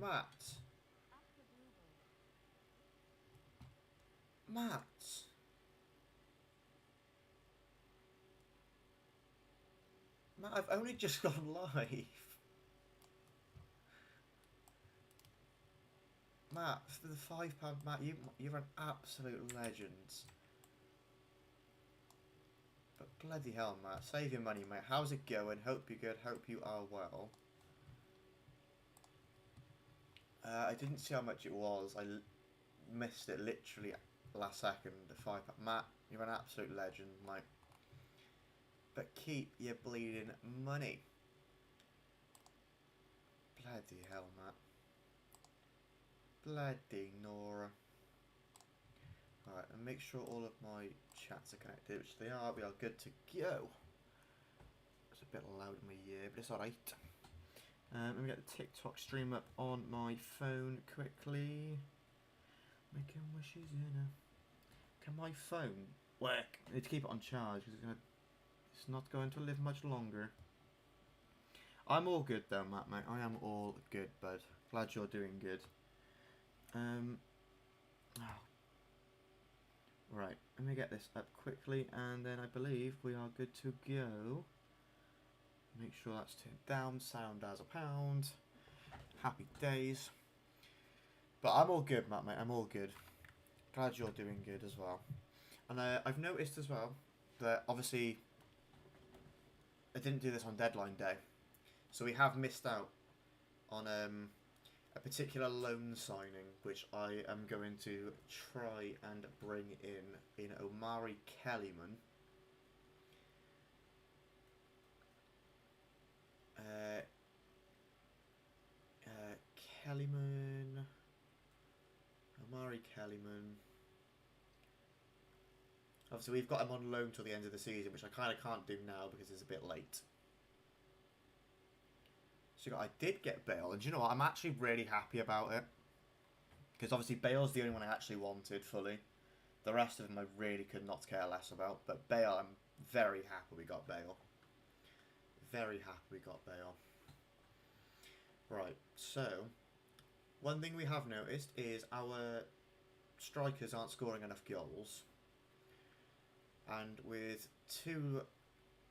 Matt. Matt. Matt, I've only just gone live. Matt, for the £5, Matt, you're an absolute legend. But bloody hell, Matt, save your money, mate. How's it going? Hope you're good. Hope you are well. I didn't see how much it was. I missed it literally last second. The £5. Matt, you're an absolute legend, mate. But keep your bleeding money. Bloody hell, Matt. Bloody Nora. Alright, and make sure all of my chats are connected, which they are. We are good to go. It's a bit loud in my ear, but it's alright. Let me get the TikTok stream up on my phone quickly. Making wishes in a... Can my phone work? I need to keep it on charge because it's not going to live much longer. I'm all good though, Matt, mate. I am all good, bud. Glad you're doing good. Oh. Right, let me get this up quickly, and then I believe we are good to go. Make sure that's turned down, sound as a pound. Happy days. But I'm all good, Matt, mate. I'm all good. Glad you're doing good as well. And I've noticed as well that obviously I didn't do this on deadline day, so we have missed out on a particular loan signing, which I am going to try and bring in Omari Kellyman. Kellyman. Omari Kellyman. Obviously, we've got him on loan till the end of the season, which I kind of can't do now because it's a bit late. So I did get Bale, and do you know what? I'm actually really happy about it. Because obviously Bale's the only one I actually wanted fully. The rest of them I really could not care less about. But Bale, I'm very happy we got Bale. Very happy we got Bale. Right, so one thing we have noticed is our strikers aren't scoring enough goals. And with two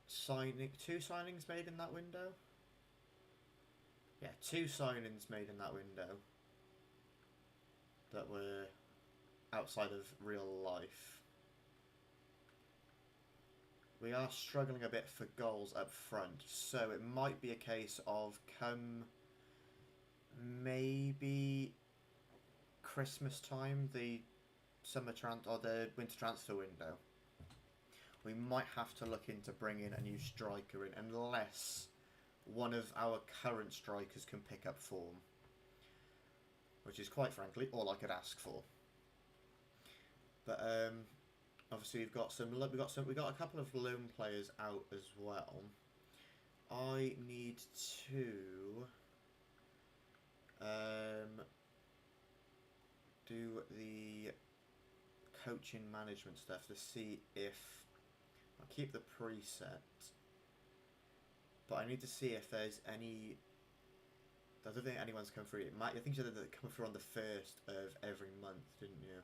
signings made in that window. Yeah, 2 signings made in that window that were outside of real life. We are struggling a bit for goals up front, so it might be a case of come maybe Christmas time, the the winter transfer window. We might have to look into bringing a new striker in, unless one of our current strikers can pick up form, which is quite frankly all I could ask for. But obviously we've got a couple of loan players out as well. I need to do the coaching management stuff to see if I'll keep the preset. But I need to see if there's any... I don't think anyone's come through. I think you said that it come through on the 1st of every month, didn't you?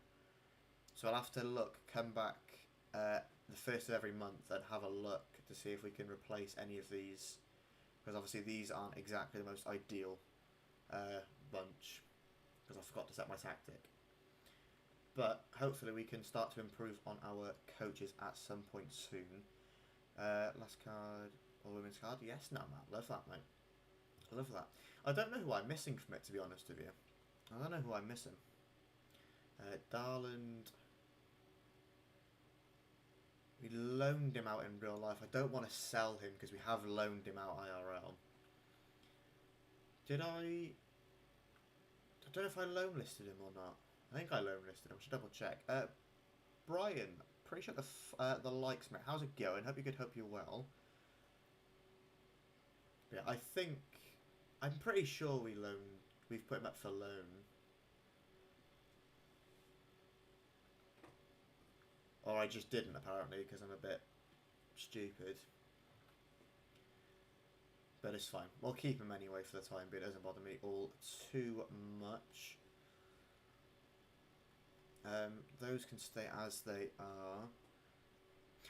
So I'll have to come back the 1st of every month and have a look to see if we can replace any of these. Because obviously these aren't exactly the most ideal bunch. Because I forgot to set my tactic. But hopefully we can start to improve on our coaches at some point soon. Last card... Or women's card? Yes, no, Matt. Love that, mate. I love that. I don't know who I'm missing from it, to be honest with you. I don't know who I'm missing. Darland. We loaned him out in real life. I don't want to sell him because we have loaned him out IRL. Did I... I don't know if I loan listed him or not. I think I loan listed him. I should double check. Brian. Pretty sure the likes, mate. How's it going? Hope you're good. Hope you're well. Yeah, I'm pretty sure we've put him up for loan. Or I just didn't, apparently, because I'm a bit stupid. But it's fine. We'll keep him anyway for the time being. It doesn't bother me all too much. Those can stay as they are.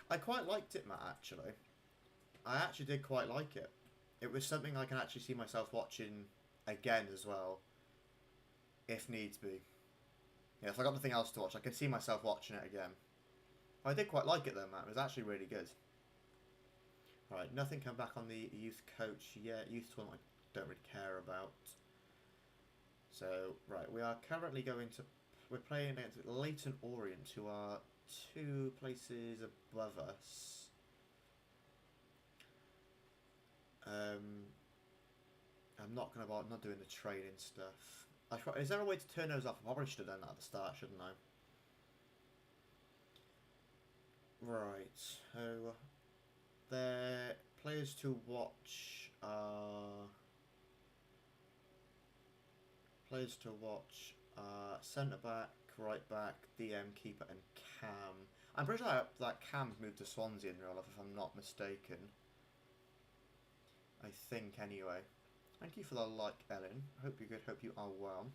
I quite liked it, Matt, actually. I actually did quite like it. It was something I can actually see myself watching again as well, if needs be. Yeah, if I got nothing else to watch, I can see myself watching it again. I did quite like it though, Matt. It was actually really good. Right, nothing come back on the youth coach yet. Youth tournament I don't really care about. So, right, we are currently going to... We're playing against Leyton Orient, who are 2 places above us. I'm not doing the training stuff. Is there a way to turn those off? I probably should have done that at the start, shouldn't I? Right, so the players to watch are centre back, right back, DM, keeper, and Cam. I'm pretty sure that Cam's moved to Swansea in real life, if I'm not mistaken. I think anyway. Thank you for the like, Ellen. Hope you're good. Hope you are well.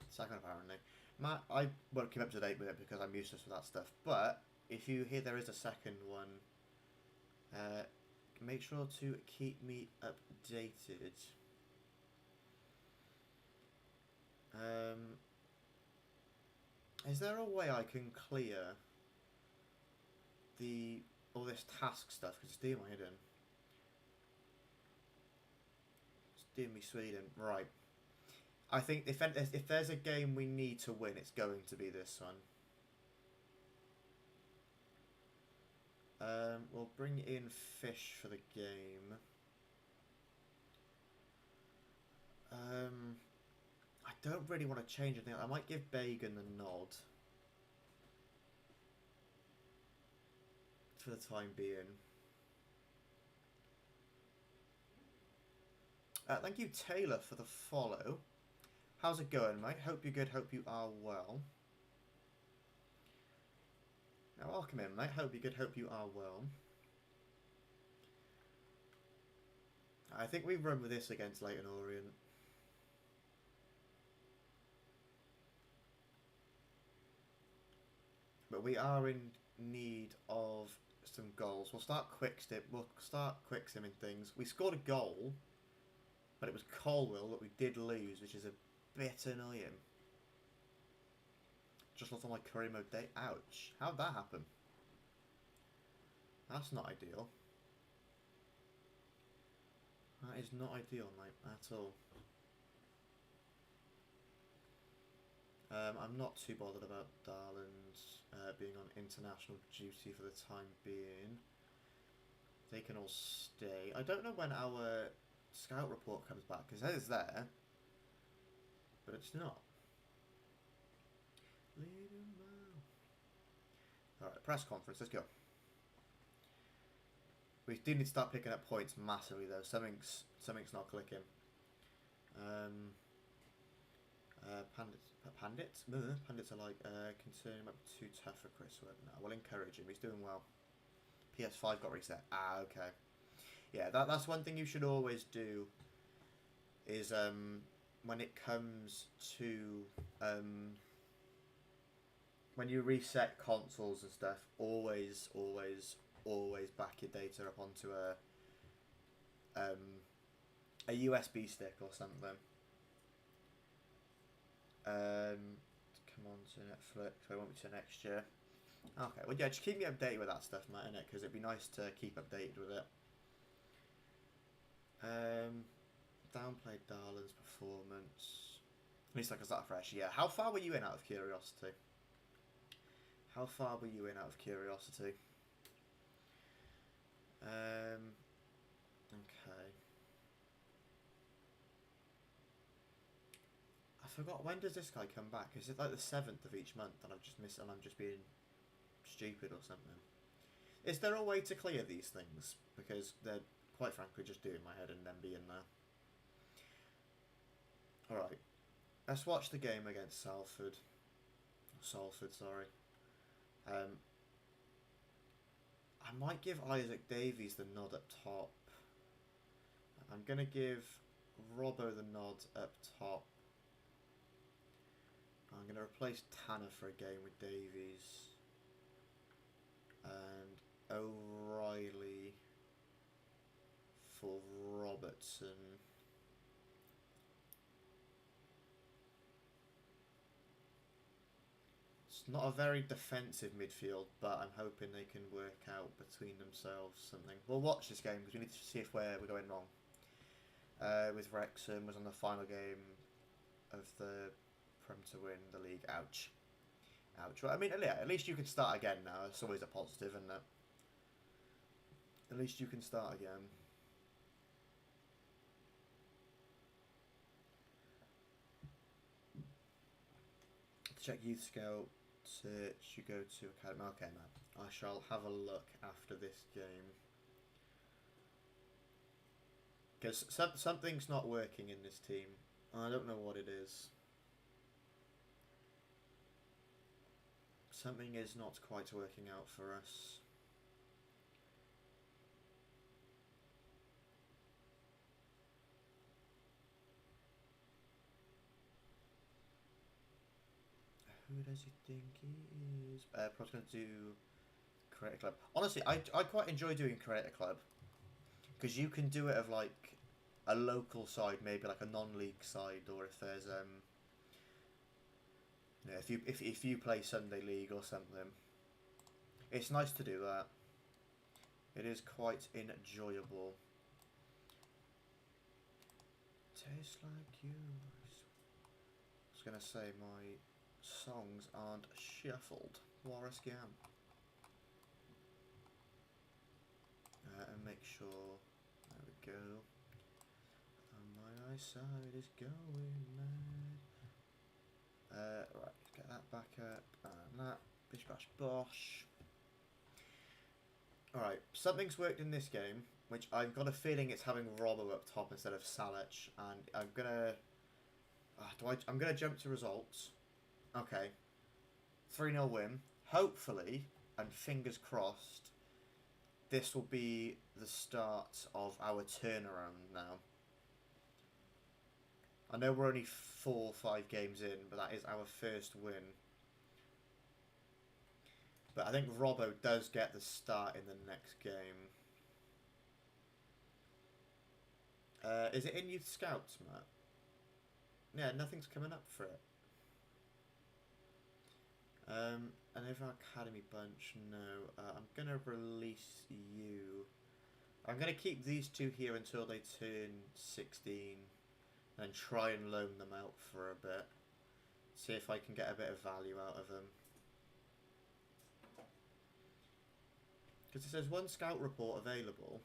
Second, apparently. Matt, I won't keep up to date with it because I'm useless with that stuff. But if you hear there is a second one, make sure to keep me updated. Is there a way I can clear all this task stuff? Because it's doing my head in. It's doing me Sweden. Right. I think if there's a game we need to win, it's going to be this one. We'll bring in Fish for the game. I don't really want to change anything. I might give Bagan the nod for the time being. Thank you, Taylor, for the follow. How's it going, mate? Hope you're good. Hope you are well. Now, welcome in, mate. Hope you're good. Hope you are well. I think we run with this against Leyton Orient. But we are in need of some goals. We'll start quick simming things. We scored a goal, but it was Colwell that we did lose, which is a bit annoying. Just lost on my career mode day. Ouch. How'd that happen? That's not ideal. That is not ideal, mate, at all. I'm not too bothered about Darlands being on international duty for the time being. They can all stay. I don't know when our scout report comes back, because it is there, but it's not. Alright, press conference, let's go. We do need to start picking up points massively though. Something's not clicking. Pandits are like concerned about too tough for Chris. No, we'll encourage him. He's doing well. PS5 got reset. Ah, okay. Yeah, that's one thing you should always do. Is when it comes to when you reset consoles and stuff, always back your data up onto a USB stick or something. Come on to Netflix. I won't be to next year. Okay, well yeah, just keep me updated with that stuff, Matt, innit? Because it'd be nice to keep updated with it. Downplayed Darlan's performance. At least I can start fresh. Yeah. How far were you in out of curiosity? How far were you in out of curiosity? Okay. I forgot, when does this guy come back? Is it like the 7th of each month and I've just missed and I'm just being stupid or something? Is there a way to clear these things? Because they're quite frankly just doing my head and then being there. Alright. Let's watch the game against Salford. Salford, sorry. I might give Isaac Davies the nod up top. I'm going to give Robbo the nod up top. I'm going to replace Tanner for a game with Davies. And O'Reilly for Robertson. It's not a very defensive midfield, but I'm hoping they can work out between themselves something. We'll watch this game because we need to see if we're going wrong. With Wrexham was on the final game of the Prem to win the league. Ouch. Ouch. Well, I mean, yeah, at least you can start again now. It's always a positive, isn't it? At least you can start again. Check Youth Scout. Search. You go to Academy. Okay, man. I shall have a look after this game. Because something's not working in this team. I don't know what it is. Something is not quite working out for us. Who does he think he is? Probably going to do Creator Club. Honestly, I quite enjoy doing Creator Club. Because you can do it of like a local side, maybe like a non-league side, or if there's yeah, if you play Sunday League or something, it's nice to do that. It is quite enjoyable. Tastes like you. I was gonna say my songs aren't shuffled. What a scam. And make sure. There we go. And my eyesight is going mad. Right, get that back up. And that. Bish bash bosh. Alright, something's worked in this game, which I've got a feeling it's having Robbo up top instead of Salic, and I'm gonna... I'm gonna jump to results. Okay. 3-0 win. Hopefully, and fingers crossed, this will be the start of our turnaround now. I know we're only 4 or 5 games in, but that is our first win. But I think Robbo does get the start in the next game. Is it in Youth Scouts, Matt? Yeah, nothing's coming up for it. And over our Academy bunch, no. I'm going to release you. I'm going to keep these two here until they turn 16. And try and loan them out for a bit. See if I can get a bit of value out of them. Because it says one scout report available.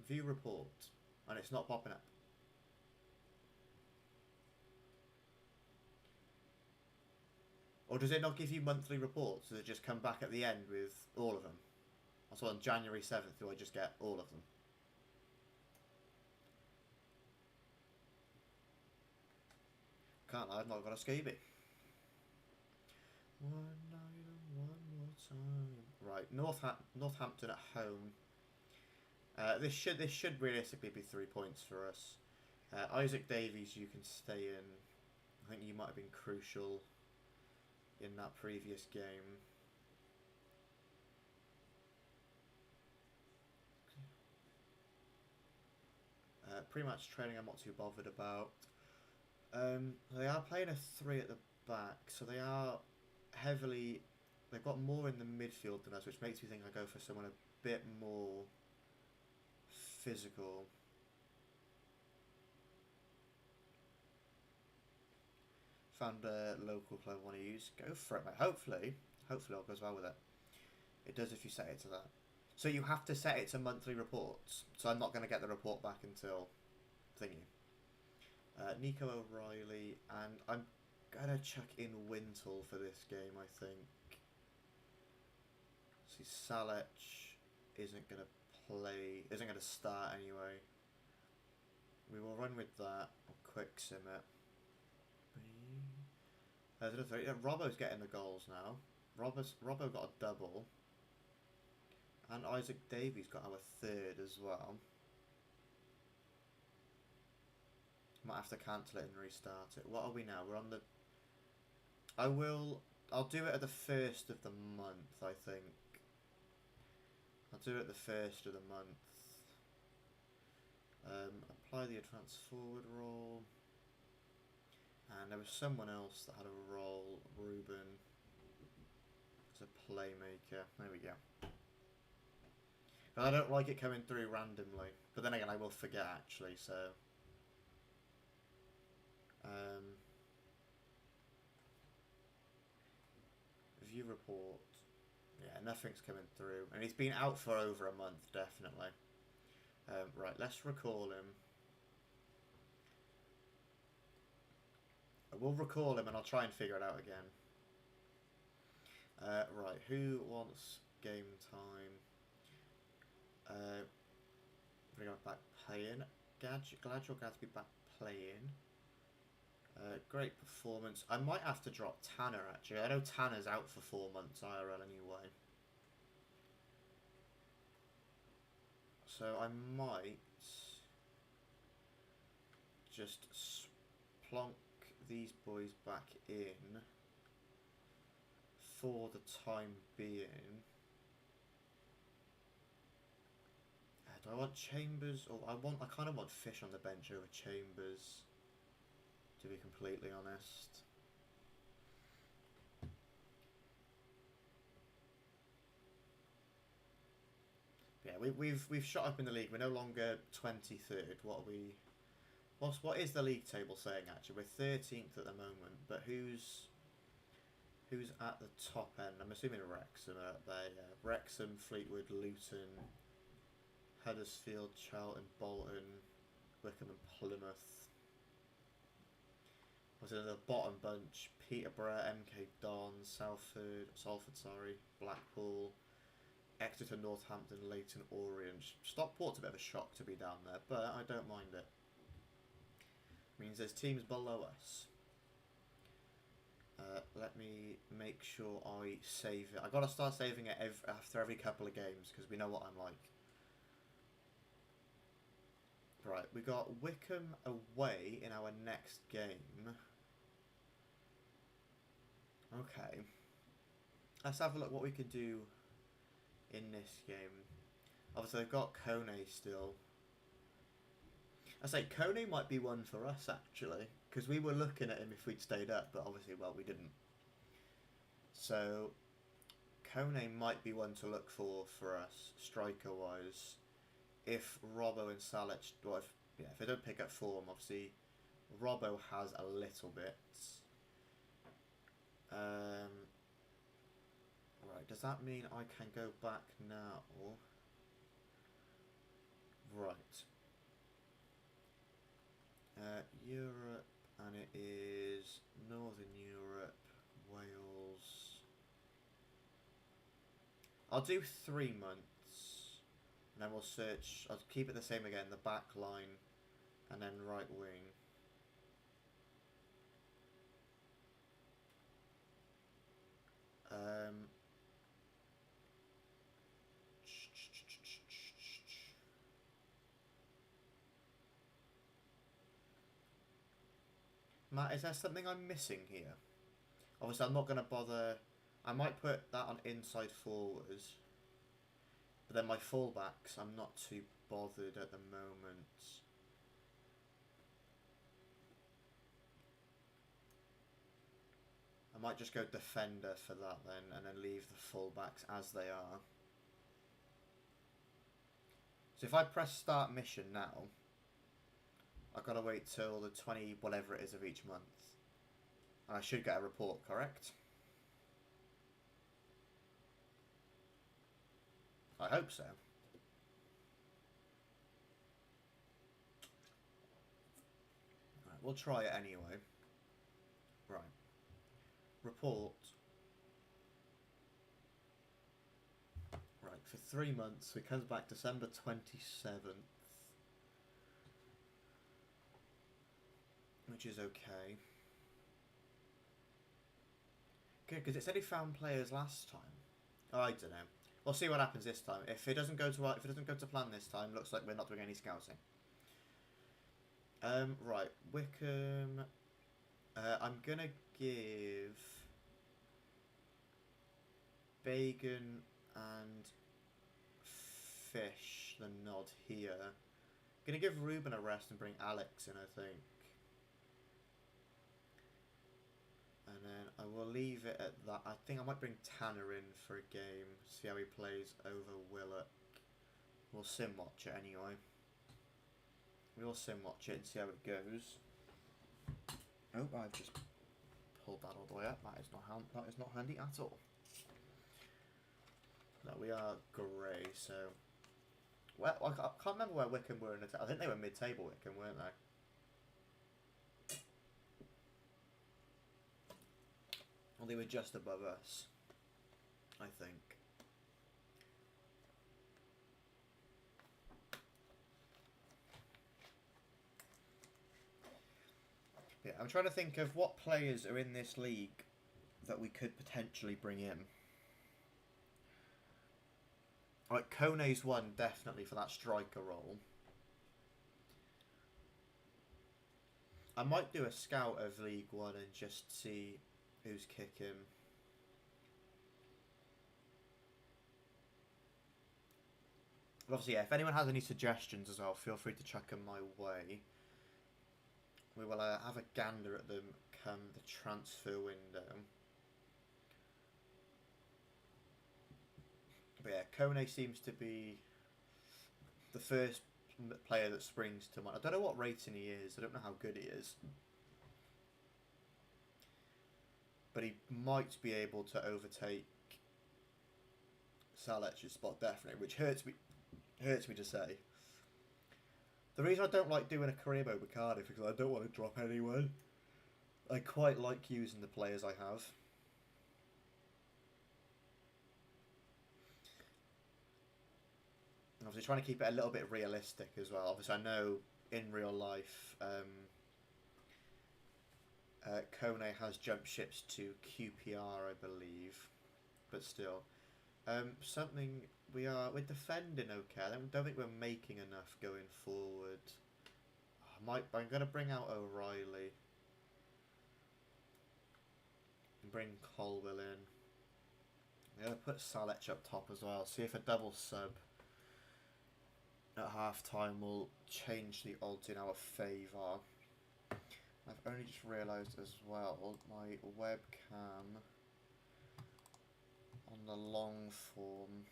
View report. And it's not popping up. Or does it not give you monthly reports? Does it just come back at the end with all of them? So on January 7th, do I just get all of them? Can't lie, I've not got a scaby. One night and one more time. Right, Northampton at home. This should realistically be 3 points for us. Isaac Davies, you can stay in. I think you might have been crucial in that previous game. Pre-match training I'm not too bothered about. They are playing a 3 at the back, so they are heavily... They've got more in the midfield than us, which makes me think I go for someone a bit more physical. Found a local club I want to use. Go for it, mate. Hopefully all goes well with it. It does if you set it to that. So you have to set it to monthly reports. So I'm not going to get the report back until thingy. Nico O'Reilly, and I'm gonna chuck in Wintle for this game, I think. See, Salic isn't gonna start anyway. We will run with that. I'll quick sim it. There's another. Robbo's getting the goals now. Robbo got a double. And Isaac Davies got our third as well. Might have to cancel it and restart it. What are we now? We're on the... I'll do it at the first of the month, I think. I'll do it at the first of the month. Apply the advanced forward role. And there was someone else that had a role, Ruben, as a playmaker. There we go. But I don't like it coming through randomly. But then again, I will forget actually, so... View report. Yeah, nothing's coming through. And he's been out for over a month, definitely. Right, let's recall him. We'll recall him and I'll try and figure it out again. Right, who wants game time? Bring him back playing. Gladwell to be back playing. Great performance. I might have to drop Tanner actually. I know Tanner's out for 4 months IRL anyway. So I might just plonk these boys back in for the time being. Do I want Chambers or I kind of want Fish on the bench over Chambers, to be completely honest. Yeah, we've shot up in the league. We're no longer 23rd. What is the league table saying actually? We're 13th at the moment, but who's at the top end? I'm assuming Wrexham are up there. Yeah. Wrexham, Fleetwood, Luton, Huddersfield, Charlton, Bolton, Wycombe and Plymouth. Was in the bottom bunch? Peterborough, MK Dons, Salford, Blackpool, Exeter, Northampton, Leighton Orient. Stockport's a bit of a shock to be down there, but I don't mind it. Means there's teams below us. Let me make sure I save it. I gotta start saving it after every couple of games because we know what I'm like. Right, we got Wycombe away in our next game. Okay. Let's have a look what we can do in this game. Obviously, they've got Kone still. I say Kone might be one for us actually, because we were looking at him if we'd stayed up, but obviously, well, we didn't. So, Kone might be one to look for us, striker-wise. If Robbo and Salic, well, if they don't pick up form, obviously, Robbo has a little bit. Right, does that mean I can go back now? Right. Europe, and it is Northern Europe, Wales. I'll do 3 months, and then we'll search. I'll keep it the same again, the back line, and then right wing. Matt, is there something I'm missing here? Obviously, I'm not going to bother. I might put that on inside forwards. But then my fullbacks, I'm not too bothered at the moment. I might just go defender for that then, and then leave the fullbacks as they are. So if I press start mission now, I've got to wait till the 20 whatever it is of each month. And I should get a report, correct? I hope so. Right, we'll try it anyway. Right. Report. Right, for 3 months. It comes back December 27th. Which is okay. Good, because it said he found players last time. Oh, I don't know. We'll see what happens this time. If it doesn't go to plan this time, looks like we're not doing any scouting. Right, Wickham. I'm gonna give Bacon and Fish the nod here. Gonna give Ruben a rest and bring Alex in, I think. And then I will leave it at that. I think I might bring Tanner in for a game, see how he plays over Willock. We'll sim watch it anyway. We'll sim watch it and see how it goes. Oh, I've just pulled that all the way up. That is not handy at all. No, we are grey, so... Well, I can't remember where Wickham were in the... I think they were mid-table Wickham, weren't they? Well, they were just above us, I think. Yeah, I'm trying to think of what players are in this league that we could potentially bring in. Like, Kone's one, definitely, for that striker role. I might do a scout of League One and just see who's kicking. But obviously, yeah, if anyone has any suggestions as well, feel free to chuck them my way. We will have a gander at them come the transfer window. But yeah, Kone seems to be the first player that springs to mind. I don't know what rating he is. I don't know how good he is. But he might be able to overtake Salec's spot, definitely, which hurts me to say. The reason I don't like doing a career mode with Cardiff is because I don't want to drop anyone. I quite like using the players I have. And obviously trying to keep it a little bit realistic as well. Obviously I know in real life Kone has jumped ships to QPR, I believe. But still. Something we're defending okay. I don't think we're making enough going forward. I'm gonna bring out O'Reilly and bring Colwell in. I'm gonna put Salech up top as well. See if a double sub at half time will change the odds in our favour. I've only just realised as well my webcam on the long form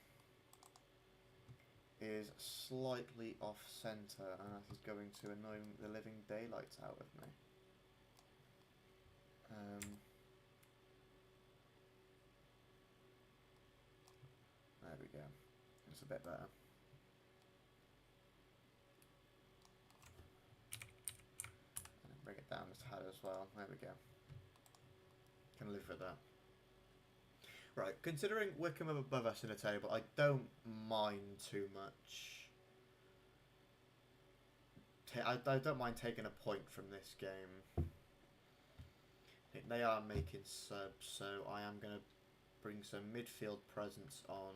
is slightly off centre, and that is going to annoy the living daylights out of me. There we go. It's a bit better. And bring it down this head as well. There we go. Can live with that. Right, considering Wickham are above us in the table, I don't mind too much. I don't mind taking a point from this game. They are making subs, so I am going to bring some midfield presence on.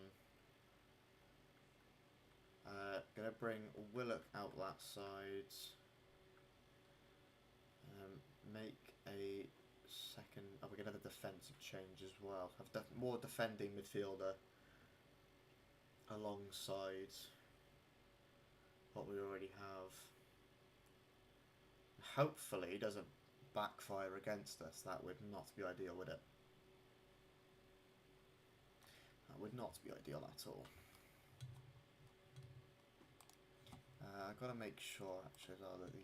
Going to bring Willock out that side. Make a second. Oh, we're going to have a defensive change as well. Have more defending midfielder alongside what we already have. Hopefully it doesn't backfire against us. That would not be ideal, would it? That would not be ideal at all. I've got to make sure actually though that the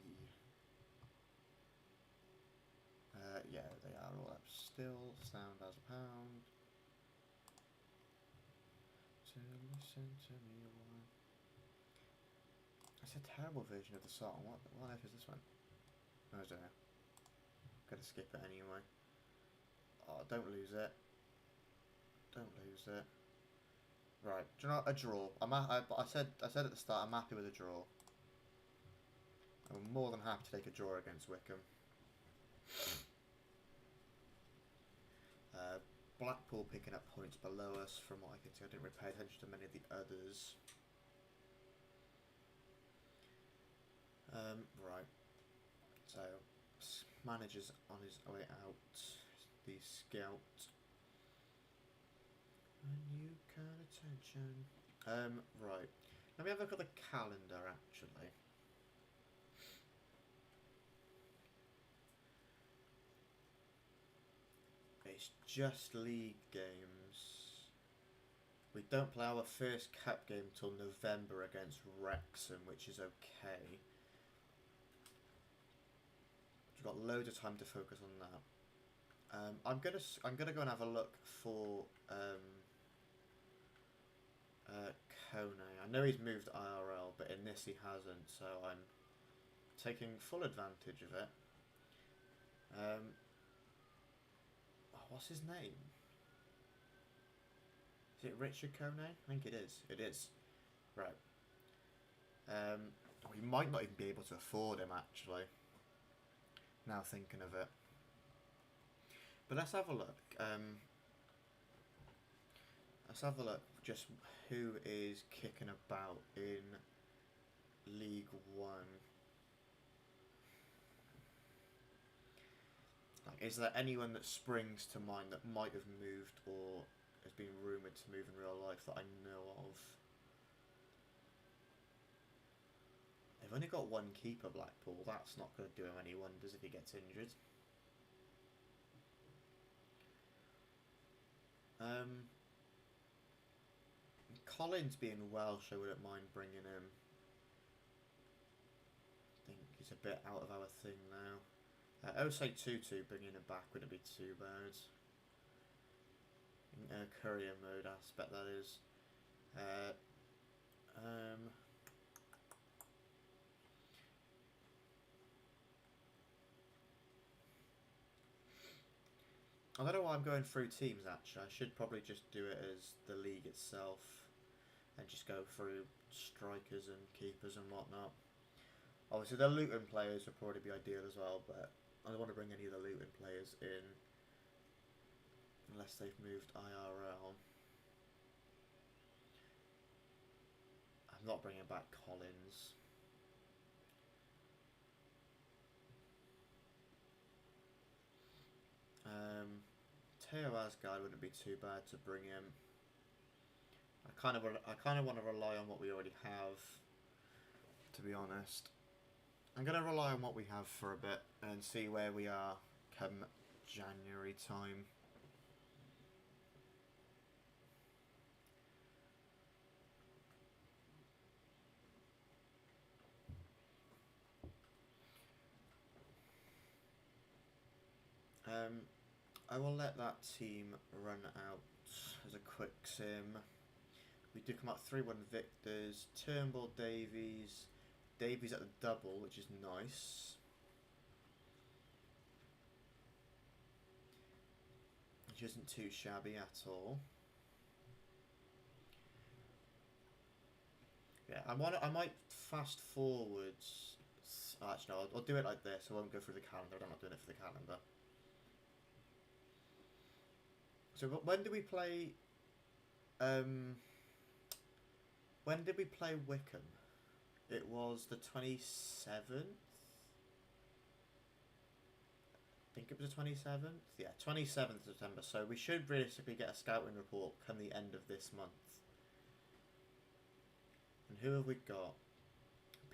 yeah, they are all up still. Sound as a pound. To listen to me. It's a terrible version of the song. What on earth is this one? I don't know. Gonna skip it anyway. Oh, don't lose it. Don't lose it. Right, do you know what? A draw. I said at the start I'm happy with a draw. I'm more than happy to take a draw against Wickham. Blackpool picking up points below us from what I can see. I didn't really pay attention to many of the others. Right. So, manager's on his way out. The scout. A new kind of tension. Right. Let me have a look at the calendar, actually. It's just league games. We don't play our first cup game till November against Wrexham, which is okay. We've got loads of time to focus on that. I'm gonna go and have a look for Kone. I know he's moved IRL, but in this he hasn't, so I'm taking full advantage of it. What's his name? Is it Richard Kone? I think it is. It is. Right. We might not even be able to afford him, actually. Now thinking of it. But let's have a look. Let's have a look just who is kicking about in League One. Like, is there anyone that springs to mind that might have moved or has been rumoured to move in real life that I know of? They've only got one keeper, Blackpool. That's not going to do him any wonders if he gets injured. Collins being Welsh, I wouldn't mind bringing him. I think he's a bit out of our thing now. I would say 2-2, bringing him back wouldn't be too bad. In courier mode aspect, that is. I don't know why I'm going through teams, actually. I should probably just do it as the league itself and just go through strikers and keepers and whatnot. Obviously, the Luton players would probably be ideal as well, but I don't want to bring any of the Luton players in unless they've moved IRL. I'm not bringing back Collins. Theo Asgard wouldn't be too bad to bring him. I kind of want to rely on what we already have, to be honest. I'm going to rely on what we have for a bit and see where we are come January time. I will let that team run out as a quick sim. We do come out 3-1 victors. Turnbull, Davies. Davies at the double, which is nice. Which isn't too shabby at all. Yeah, I might fast forwards. Actually, no, I'll do it like this. I won't go through the calendar. I'm not doing it for the calendar. So when did we play? When did we play Wickham? It was the 27th. I think it was the 27th. Yeah, 27th September. So we should realistically get a scouting report come the end of this month. And who have we got?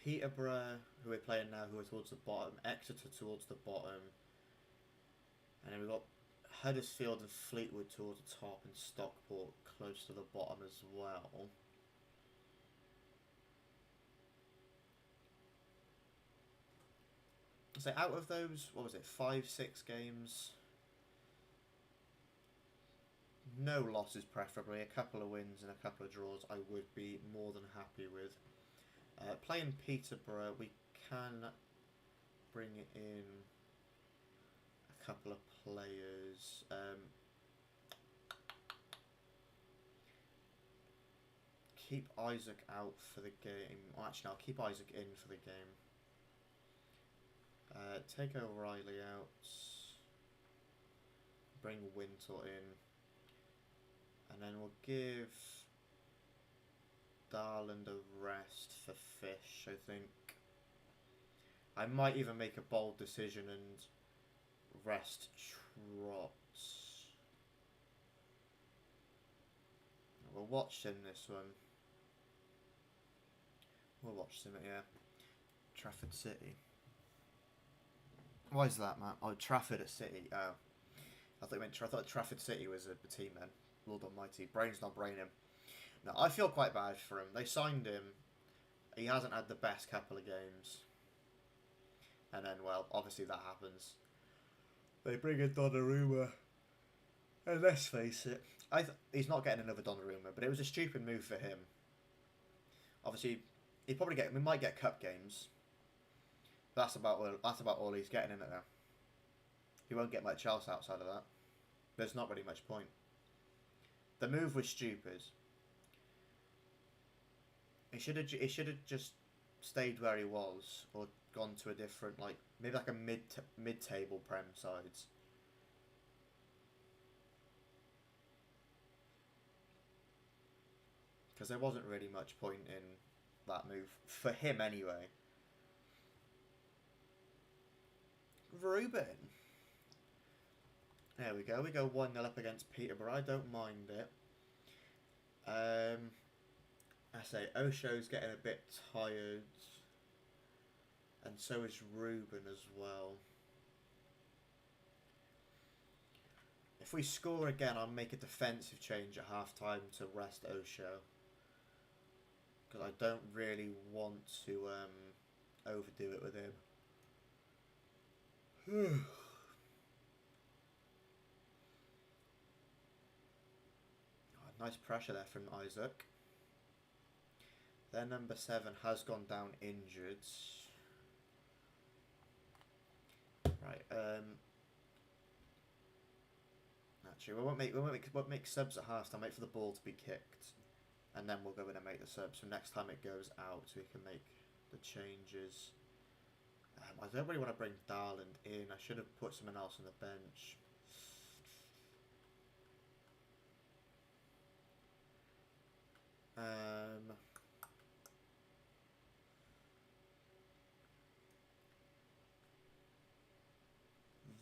Peterborough, who we're playing now, who are towards the bottom. Exeter towards the bottom. And then we've got Huddersfield and Fleetwood towards the top, and Stockport close to the bottom as well. So out of those, what was it, 5-6 games? No losses preferably, a couple of wins and a couple of draws I would be more than happy with. Playing Peterborough, we can bring in a couple of players. Keep Isaac out for the game. Well, actually, I'll keep Isaac in for the game. Take O'Reilly out. Bring Wintle in. And then we'll give Darland a rest for Fish, I think. I might even make a bold decision and rest Trots. We'll watch him this one. We'll watch him, yeah. Trafford City. Why is that, Matt? Oh, Trafford at City. Oh. I thought Trafford City was a team then. Lord Almighty. Brain's not braining. No, I feel quite bad for him. They signed him. He hasn't had the best couple of games. And then, well, obviously that happens. They bring in Donnarumma. And let's face it, he's not getting another Donnarumma, but it was a stupid move for him. Obviously, we might get cup games. That's about all he's getting in it now. He won't get much else outside of that. There's not really much point. The move was stupid. He should have just stayed where he was, or gone to a different, like maybe like a mid-table Prem sides. Because there wasn't really much point in that move for him anyway. Ruben. There we go. We go 1-0 up against Peterborough. I don't mind it. I say Osho's getting a bit tired. And so is Ruben as well. If we score again, I'll make a defensive change at half-time to rest Osho. Because I don't really want to overdo it with him. Nice pressure there from Isaac. Their number 7 has gone down injured. Right. Actually, we won't make subs at half time. Wait for the ball to be kicked, and then we'll go in and make the subs. So next time it goes out, we can make the changes. I don't really want to bring Darland in. I should have put someone else on the bench.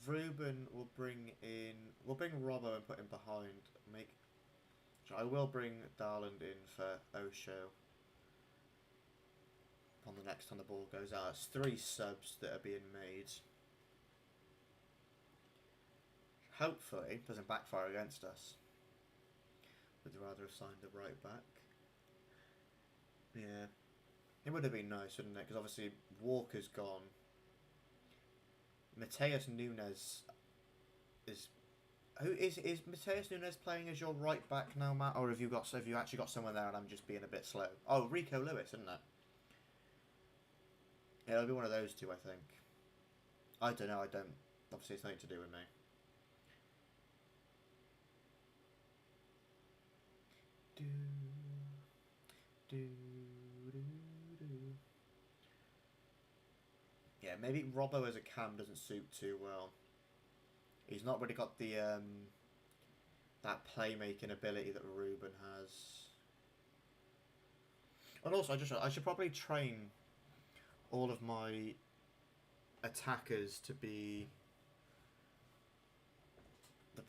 Ruben will bring in. We'll bring Robbo and put him behind. I will bring Darland in for Osho. On the next time the ball goes out. It's 3 subs that are being made. Hopefully it doesn't backfire against us. Would rather have signed the right back. Yeah. It would have been nice, wouldn't it? Because obviously Walker's gone. Mateus Nunes is... Is Mateus Nunes playing as your right back now, Matt? Or have you actually got someone there and I'm just being a bit slow? Oh, Rico Lewis, isn't it? Yeah, it'll be one of those two, I think. I don't know, obviously it's nothing to do with me. Yeah, maybe Robbo as a cam doesn't suit too well. He's not really got the that playmaking ability that Ruben has. And also, I should probably train all of my attackers to be the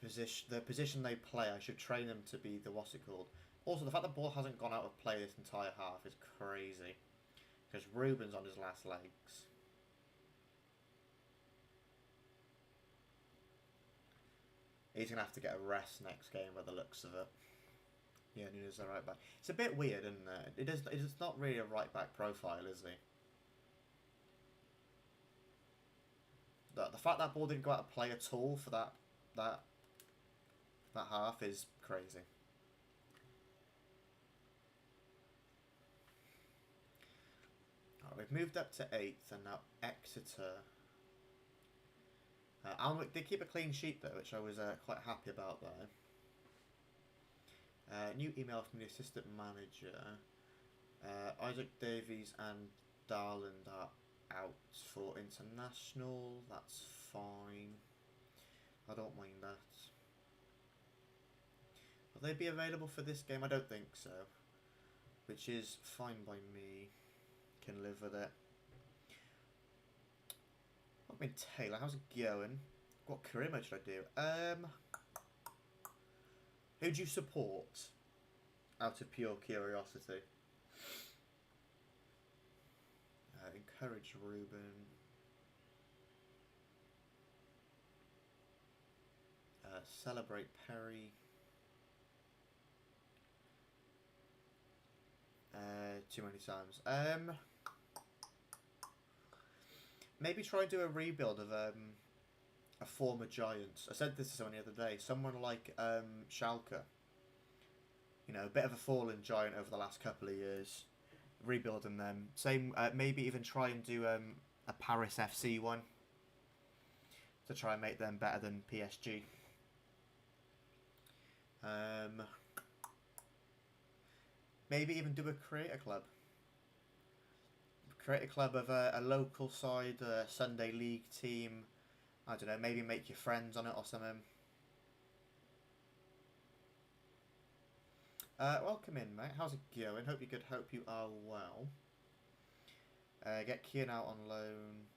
position they play. I should train them to be the what's it called. Also, the fact the ball hasn't gone out of play this entire half is crazy, because Ruben's on his last legs. He's going to have to get a rest next game by the looks of it. Yeah, Nunes is the right back. It's a bit weird, isn't it? It's not really a right back profile, is he? The fact that ball didn't go out of play at all for that half is crazy. Right, we've moved up to 8th, and now Exeter. Alnwick did keep a clean sheet though, which I was quite happy about there. New email from the assistant manager. Isaac Davies and Darland are out for international. That's fine. I don't mind that. Will they be available for this game? I don't think so. Which is fine by me. Can live with it. I mean, Taylor, how's it going? What career mode should I do? Who do you support? Out of pure curiosity. Encourage Ruben. Celebrate Perry. Too many times. Maybe try and do a rebuild of a former Giants. I said this to someone the other day. Someone like Schalke. You know, a bit of a fallen giant over the last couple of years. Rebuilding them. Same. Maybe even try and do a Paris FC one to try and make them better than PSG. Maybe even do a creator club. Create a club of a local side, a Sunday league team. I don't know, maybe make your friends on it or something. Welcome in, mate. How's it going? Hope you're good. Hope you are well. Get Kian out on loan.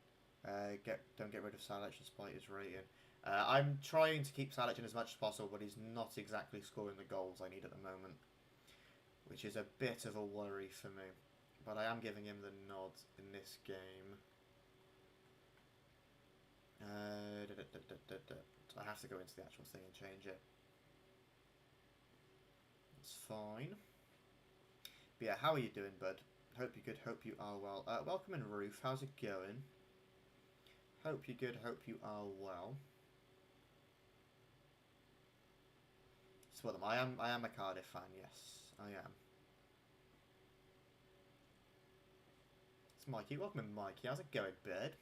Don't get rid of Salic despite his rating. I'm trying to keep Salic in as much as possible, but he's not exactly scoring the goals I need at the moment, which is a bit of a worry for me. But I am giving him the nod in this game. I have to go into the actual thing and change it. It's fine. But yeah, how are you doing, bud? Hope you're good. Hope you are well. Welcome in, Roof. How's it going? Hope you're good. Hope you are well. Support them. I am a Cardiff fan. Yes, I am. It's Mikey. Welcome in, Mikey. How's it going, bud?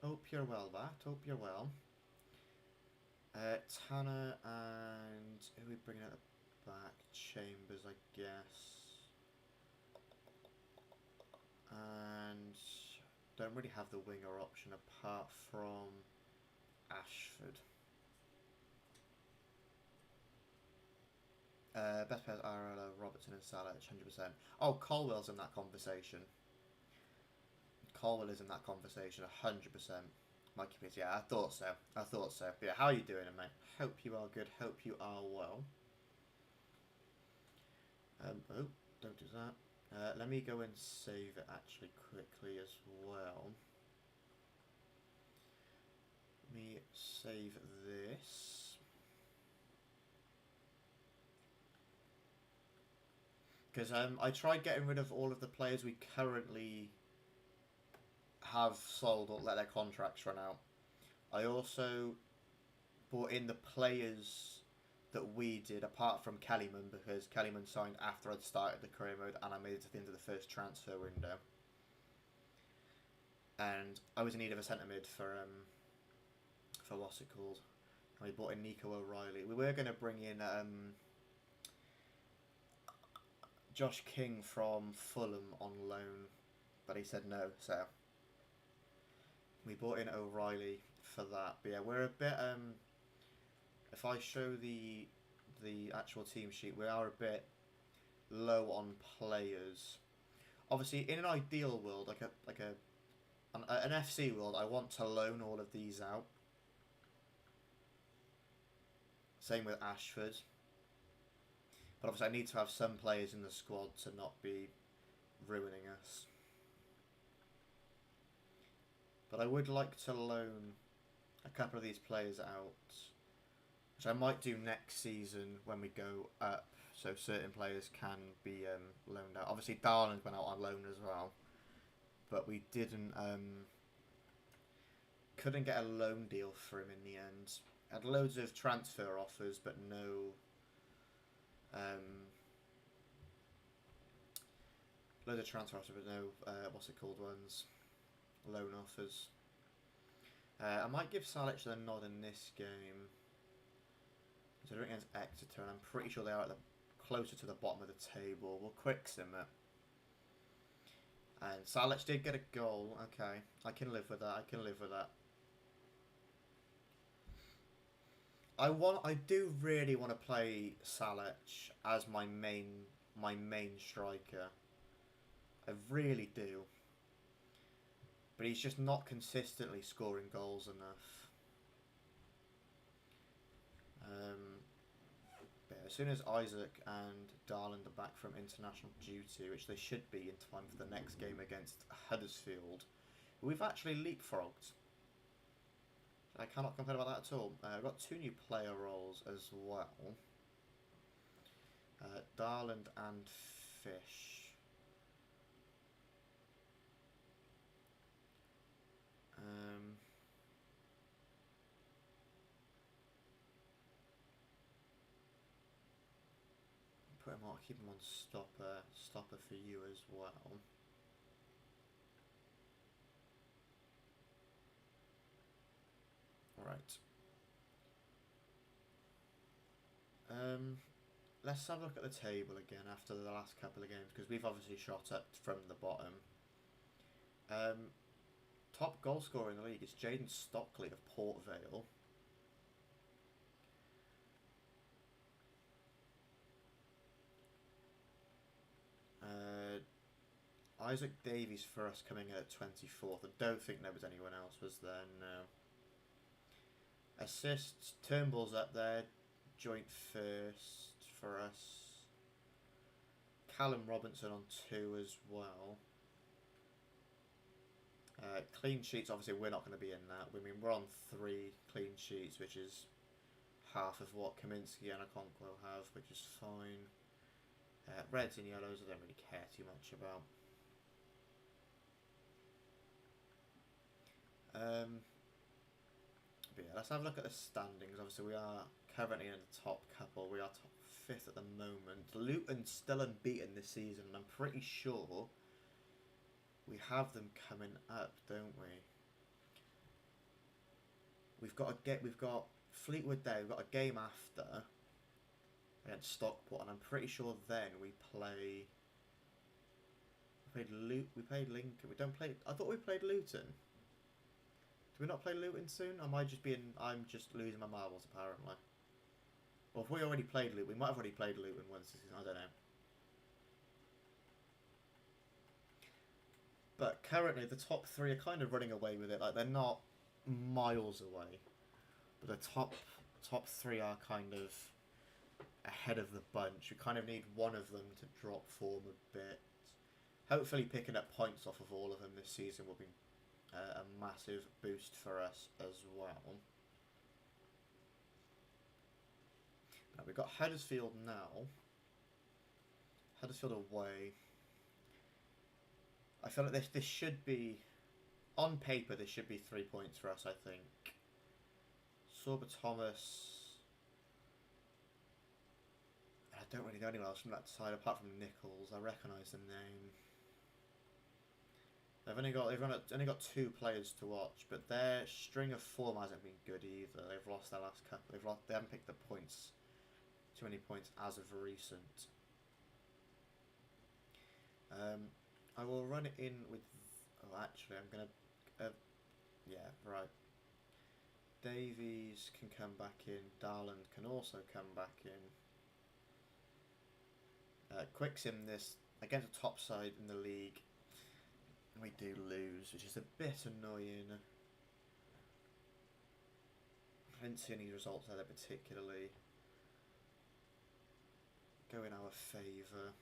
Hope you're well, Bat. Hope you're well. Tanner and who are we bringing at the back? Chambers, I guess. And don't really have the winger option apart from Ashford. Best players are Robertson and Salah, 100%. Oh, Colwell's in that conversation. Colwell is in that conversation, 100%. Mikey Pierce, yeah, I thought so. I thought so. But yeah, how are you doing, mate? Hope you are good. Hope you are well. Oh, don't do that. Let me go and save it actually quickly as well. Let me save this. Because I tried getting rid of all of the players we currently have sold or let their contracts run out. I also brought in the players that we did, apart from Kellyman, because Kellyman signed after I'd started the career mode and I made it to the end of the first transfer window. And I was in need of a centre mid for what's it called? And we brought in Nico O'Reilly. We were going to bring in Josh King from Fulham on loan, but he said no, so we brought in O'Reilly for that. But yeah, we're a bit if I show the actual team sheet, we are a bit low on players. Obviously, in an ideal world, like an FC world, I want to loan all of these out. Same with Ashford. But obviously, I need to have some players in the squad to not be ruining us. But I would like to loan a couple of these players out, which I might do next season when we go up, so certain players can be loaned out. Obviously, Darling went out on loan as well, but we couldn't get a loan deal for him in the end. Had loads of transfer offers, but no loads of transfer offers, but no ones, loan offers. I might give Salic the nod in this game. So they're against Exeter, and I'm pretty sure they are closer to the bottom of the table. We'll quick sim it. And Salic did get a goal. Okay, I can live with that. I can live with that. I do really want to play Salic as my main striker. I really do. But he's just not consistently scoring goals enough. But as soon as Isaac and Darland are back from international duty, which they should be in time for the next game against Huddersfield, we've actually leapfrogged. I cannot complain about that at all. I've got 2 new player roles as well. Darland and Fish. Put him on, keep him on stopper for you as well. Right. Let's have a look at the table again after the last couple of games, because we've obviously shot up from the bottom. Top goal scorer in the league is Jaden Stockley of Port Vale. Isaac Davies for us coming in at 24th. I don't think there was anyone else, was there? No. Assists, Turnbull's up there, joint first for us. Callum Robinson on 2 as well. Clean sheets, obviously we're not going to be in that. I mean, we're on 3 clean sheets, which is half of what Kaminsky and Okonkwo have, which is fine. Reds and yellows I don't really care too much about. But yeah, let's have a look at the standings. Obviously we are currently in the top couple. We are top 5th at the moment. Luton's still unbeaten this season, and I'm pretty sure we have them coming up, don't we? We've got Fleetwood there. We've got a game after against Stockport, and I'm pretty sure then we play. We played Lincoln. We don't play. I thought we played Luton. Do we not play Luton soon? I'm just losing my marbles apparently. Or if we already played Luton, we might have already played Luton once. I don't know. But currently the top 3 are kind of running away with it. Like, they're not miles away, but the top 3 are kind of ahead of the bunch. We kind of need one of them to drop form a bit. Hopefully picking up points off of all of them this season will be a massive boost for us as well. Now we've got Huddersfield now. Huddersfield away. I feel like this should be, on paper, this should be 3 points for us, I think. Sorba Thomas. I don't really know anyone else from that side apart from Nichols. I recognise the name. They've only got 2 players to watch, but their string of form hasn't been good either. They've lost their last couple. They haven't picked up points, too many points as of recent. I will run it in with. Oh, actually, I'm gonna. Yeah, right. Davies can come back in. Darland can also come back in. Quicksim this against a top side in the league. We do lose, which is a bit annoying. I didn't see any results there that particularly go in our favour.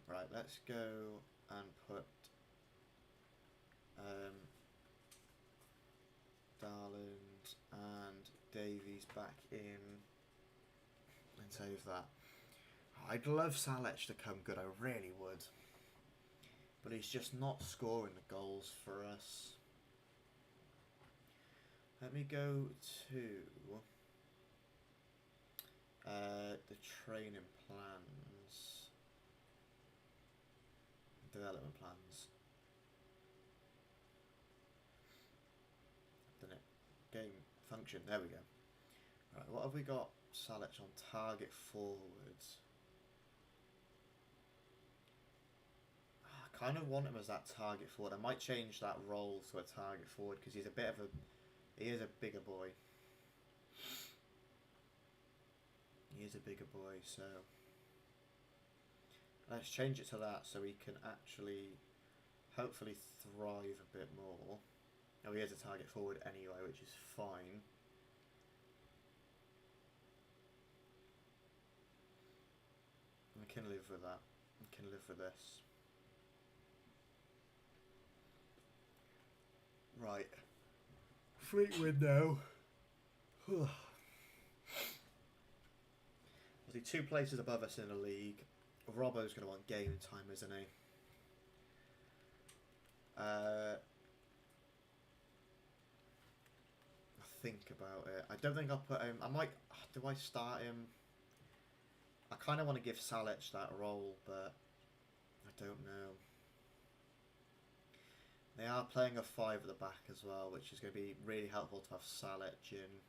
Right, let's go and put Darland and Davies back in and save that. I'd love Salic to come good, I really would. But he's just not scoring the goals for us. Let me go to the training plans. Development plans. Done it. Game function. There we go. Right, what have we got? Salic on target forwards. I kind of want him as that target forward. I might change that role to a target forward because he's a bit of a. He is a bigger boy. He is a bigger boy, so let's change it to that so he can actually hopefully thrive a bit more. Oh, he has a target forward anyway, which is fine. I can live with that. I can live with this. Right. Free window. Obviously, 2 places above us in the league. Robbo's going to want game time, isn't he? I think about it. I don't think I'll put him. I might. Do I start him? I kind of want to give Salic that role, but I don't know. They are playing a 5 at the back as well, which is going to be really helpful to have Salic in.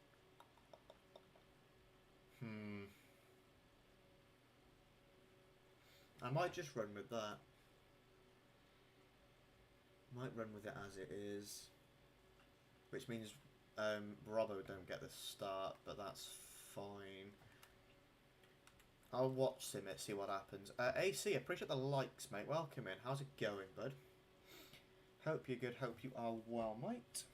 I might just run with that. Might run with it as it is. Which means Robbo don't get the start, but that's fine. I'll watch Simit, see what happens. AC, appreciate the likes, mate. Welcome in. How's it going, bud? Hope you're good. Hope you are well, mate.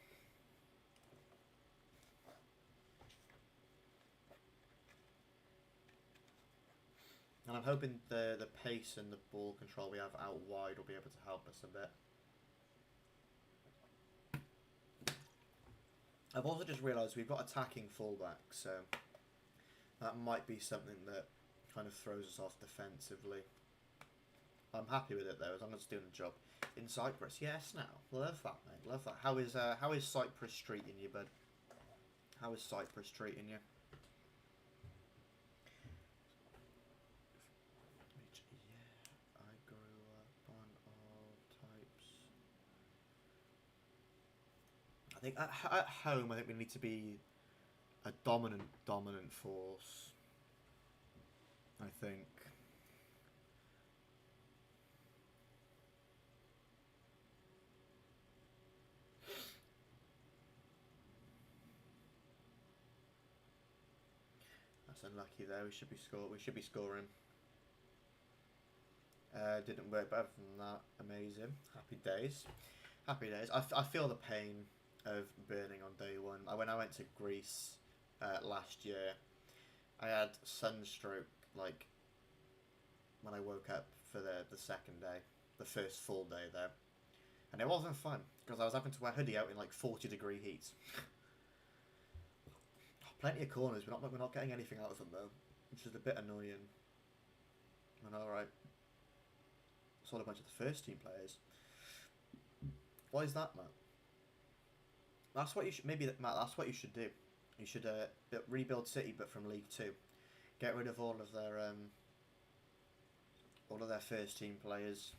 And I'm hoping the pace and the ball control we have out wide will be able to help us a bit. I've also just realised we've got attacking fullbacks, so that might be something that kind of throws us off defensively. I'm happy with it though, as long as it's doing the job. In Cyprus, yes, now love that, mate, love that. How is Cyprus treating you, bud? How is Cyprus treating you? Yeah, I grew up on all types. I think at home, I think we need to be a dominant force. I think. That's unlucky there. We should be scoring. Didn't work, but other than that, amazing. Happy days. Happy days. I feel the pain of burning on day one. When I went to Greece last year, I had sunstroke like when I woke up for the second day, the first full day there, and it wasn't fun because I was having to wear a hoodie out in like 40-degree heat. Plenty of corners, we're not getting anything out of them though, which is a bit annoying. And alright, saw a bunch of the first team players. Why is that, Matt? That's what you should Matt. That's what you should do. You should rebuild City, but from League 2. Get rid of all of their first team players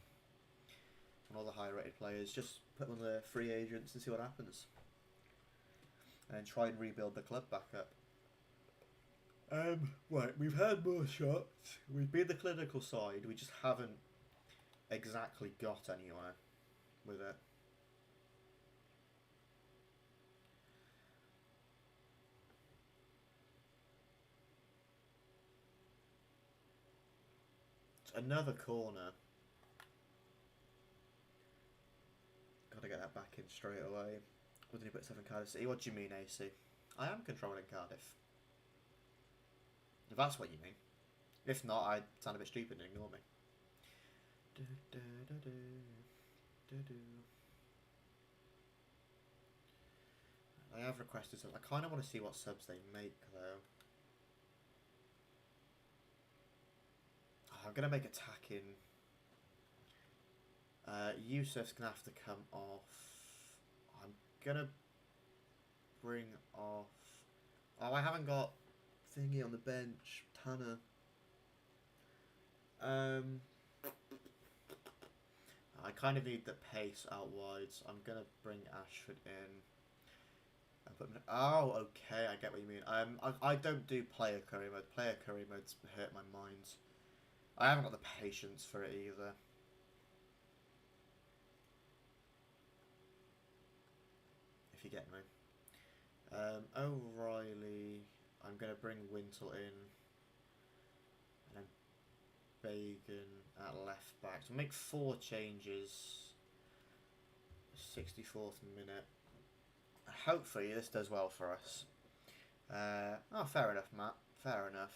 and all the higher rated players. Just put them on the free agents and see what happens. And try and rebuild the club back up. Right, we've had more shots. We've been the clinical side. We just haven't exactly got anywhere with it. It's another corner. Gotta get that back in straight away. What did he put 7 Cardiff City? What do you mean, AC? I am controlling Cardiff. If that's what you mean. If not, I sound a bit stupid and ignore me. I have requested some. I kind of want to see what subs they make, though. I'm going to make attacking. Yusuf's going to have to come off. I'm going to bring off... Oh, I haven't got thingy on the bench. Tanner. I kind of need the pace out wide, so I'm going to bring Ashford in. Oh, okay, I get what you mean. I don't do player curry mode. Player curry mode's hurt my mind. I haven't got the patience for it either. If you get me. O'Reilly, I'm going to bring Wintle in. Bagan at left back. So make 4 changes. 64th minute. Hopefully this does well for us. Oh, fair enough, Matt. Fair enough.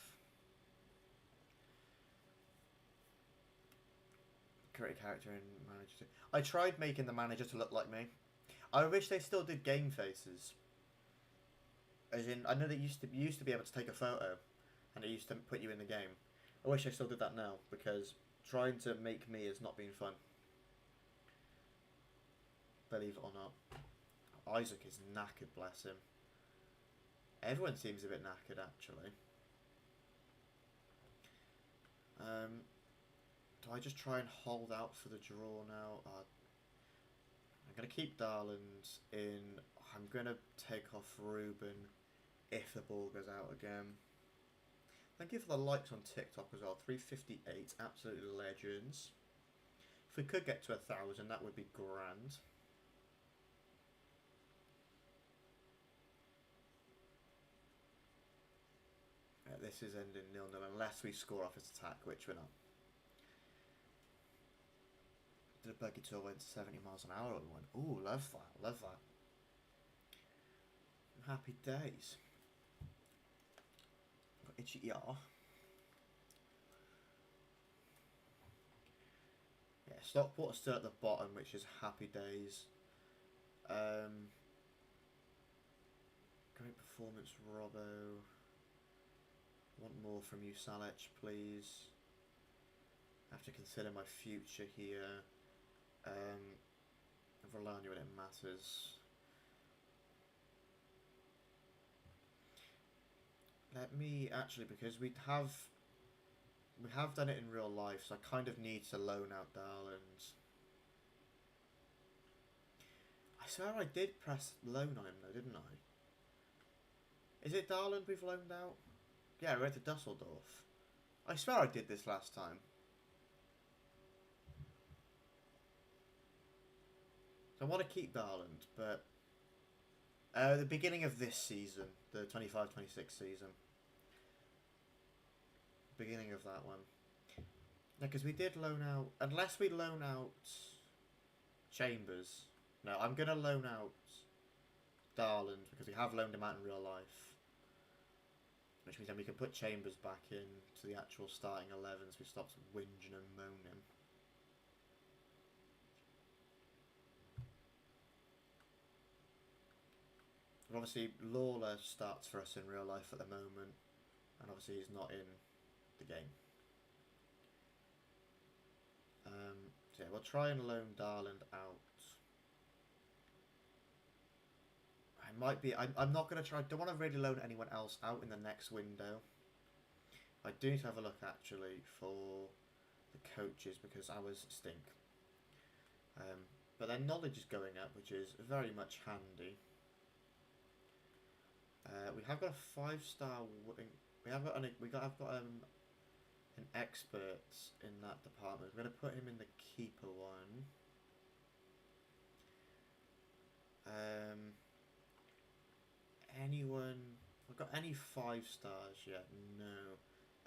Create character and manager. I tried making the manager to look like me. I wish they still did game faces. As in, I know that you used to be able to take a photo, and it used to put you in the game. I wish I still did that now, because trying to make me has not been fun. Believe it or not. Isaac is knackered, bless him. Everyone seems a bit knackered, actually. Do I just try and hold out for the draw now? I'm going to keep Darland in. I'm going to take off Ruben if the ball goes out again. Thank you for the likes on TikTok as well. 358, absolutely legends. If we could get to 1,000, that would be grand. This is ending 0-0 unless we score off his attack, which we're not. Did a buggy tour went 70 miles an hour? We went, ooh, love that, love that. Happy days. Got itchy ear. Yeah, Stockport's still at the bottom, which is happy days. Great performance, Robbo. Want more from you, Salic, please. I have to consider my future here. Rely on you when it matters. Let me actually, because we have done it in real life, so I kind of need to loan out Darland. I swear I did press loan on him though, didn't I? Is it Darland we've loaned out? Yeah, we went to Dusseldorf. I swear I did this last time. I want to keep Darland, but the beginning of this season, the 25-26 season. Beginning of that one. Yeah, because we did loan out, unless we loan out Chambers. No, I'm going to loan out Darland, because we have loaned him out in real life. Which means then we can put Chambers back in to the actual starting 11 so we stopped whinging and moaning. And obviously Lawler starts for us in real life at the moment, and obviously he's not in the game. So yeah, we'll try and loan Darland out. I might be. I'm not going to try. I don't want to really loan anyone else out in the next window. I do need to have a look actually for the coaches because ours stink. But their knowledge is going up, which is very much handy. We have got a 5-star. I've got an expert in that department. We're going to put him in the keeper one. Anyone? I've got any 5 stars yet? No.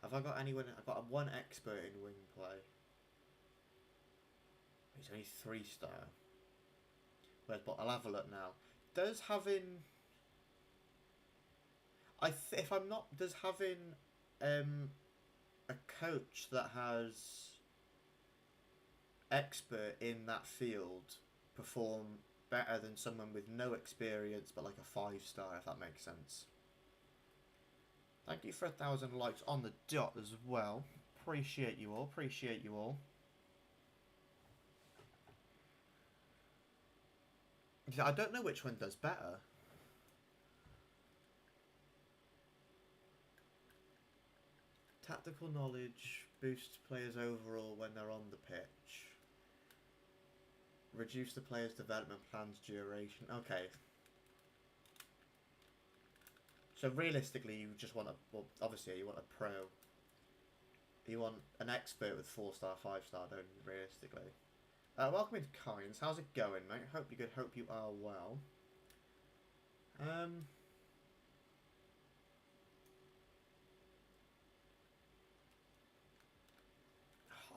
Have I got anyone? I've got one expert in wing play. He's only 3-star. But I'll have a look now. Does having if I'm not, does having a coach that has expert in that field perform better than someone with no experience but like a 5-star, if that makes sense? Thank you for 1,000 likes on the dot as well. Appreciate you all. Appreciate you all. I don't know which one does better. Tactical knowledge boosts players overall when they're on the pitch. Reduce the player's development plan's duration. Okay. So realistically, you just want a... Well, obviously, you want a pro. You want an expert with 4-star, 5-star, don't you, realistically? Welcome into Kynes. How's it going, mate? Hope you're good. Hope you are well.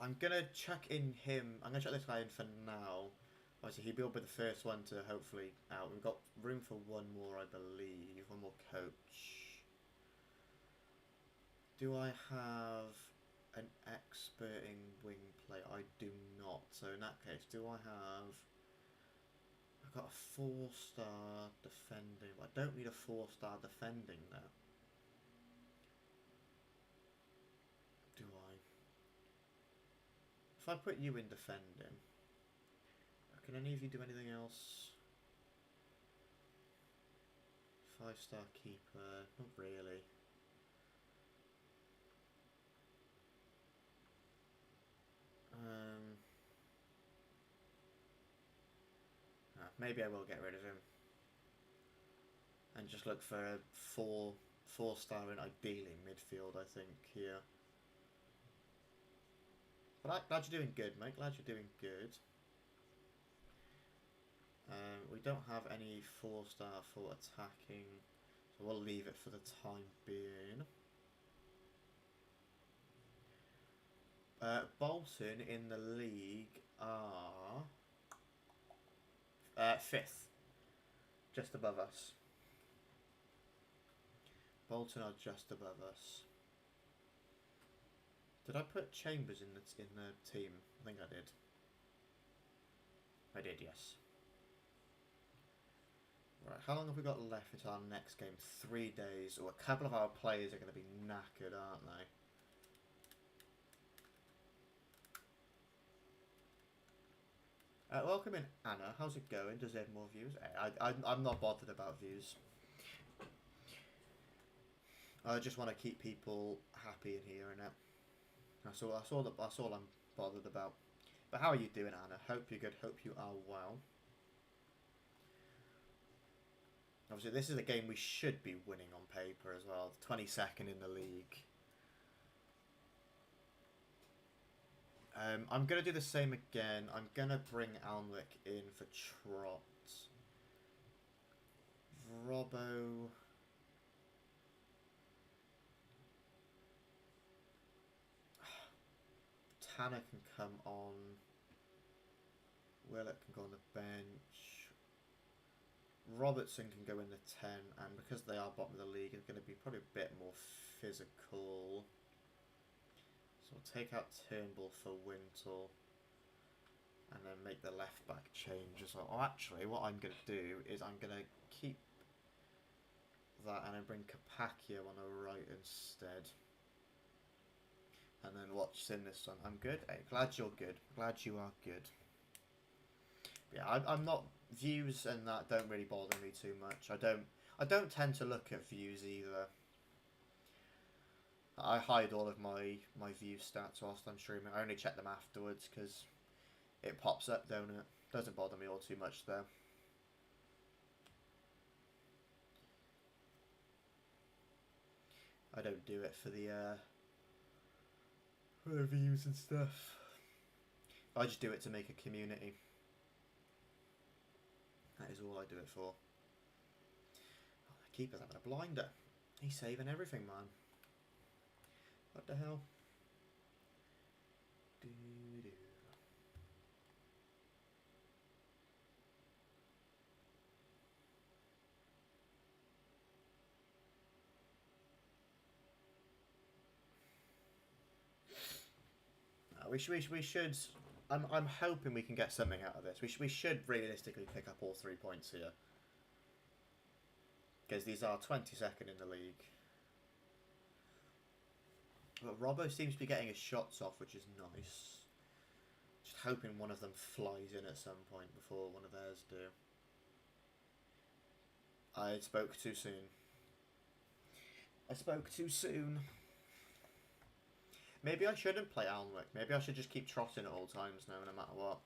I'm gonna chuck in him. I'm gonna chuck this guy in for now. Obviously, he'll be the first one to hopefully out. We've got room for one more, I believe. One more coach. Do I have an expert in wing play? I do not. So in that case, do I have... I've got a 4-star defending. I don't need a 4-star defending now. Do I? If I put you in defending, can any of you do anything else? 5-star keeper, not really. Maybe I will get rid of him and just look for a 4-star in ideally midfield. I think here. But glad you're doing good, mate. Glad you're doing good. We don't have any 4-star for attacking, so we'll leave it for the time being. Bolton in the league are 5th, just above us. Bolton are just above us. Did I put Chambers in the team? I think I did. I did, yes. Right, how long have we got left until our next game? 3 days. Or a couple of our players are going to be knackered, aren't they? Welcome in, Anna. How's it going? Does it have more views? I'm not bothered about views. I just want to keep people happy in here, and that's all I'm bothered about. But how are you doing, Anna? Hope you're good. Hope you are well. Obviously, this is a game we should be winning on paper as well. 22nd in the league. I'm going to do the same again. I'm going to bring Alnwick in for Trot. Robbo. Tanner can come on. Willett can go on the bench. Robertson can go in the 10. And because they are bottom of the league, it's going to be probably a bit more physical. So we'll take out Turnbull for Wintle and then make the left back change as well. Oh, actually, what I'm going to do is I'm going to keep that and then bring Capaccio on the right instead. And then watch in this one. I'm good. Hey, glad you're good. Glad you are good. Yeah, I'm not... Views and that don't really bother me too much. I don't tend to look at views either. I hide all of my view stats whilst I'm streaming. I only check them afterwards because it pops up, don't it? Doesn't bother me all too much though. I don't do it for the views and stuff. I just do it to make a community. That is all I do it for. Oh, the keeper's having a blinder. He's saving everything, man. What the hell? Doo-doo. We should. I'm hoping we can get something out of this. We should realistically pick up all 3 points here, because these are 22nd in the league. But Robbo seems to be getting his shots off, which is nice. Just hoping one of them flies in at some point before one of theirs do. I spoke too soon. I spoke too soon. Maybe I shouldn't play Alnwick. Maybe I should just keep trotting at all times now, no matter what.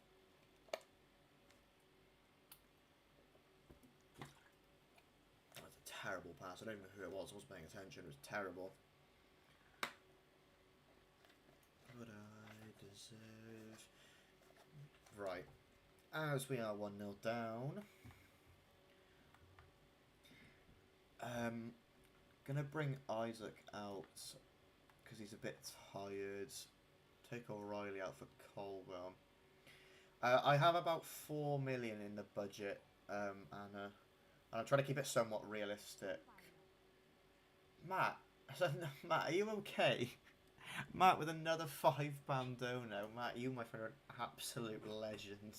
That was a terrible pass. I don't even know who it was. I wasn't paying attention. It was terrible. What I deserve. Right. As we are 1-0 down. Gonna bring Isaac out because he's a bit tired. take O'Reilly out for Colwell. I have about 4 million in the budget, Anna. And I'm trying to keep it somewhat realistic. Matt, Matt, are you okay? Matt, with another £5 dono. Matt, you, my friend, are an absolute legend.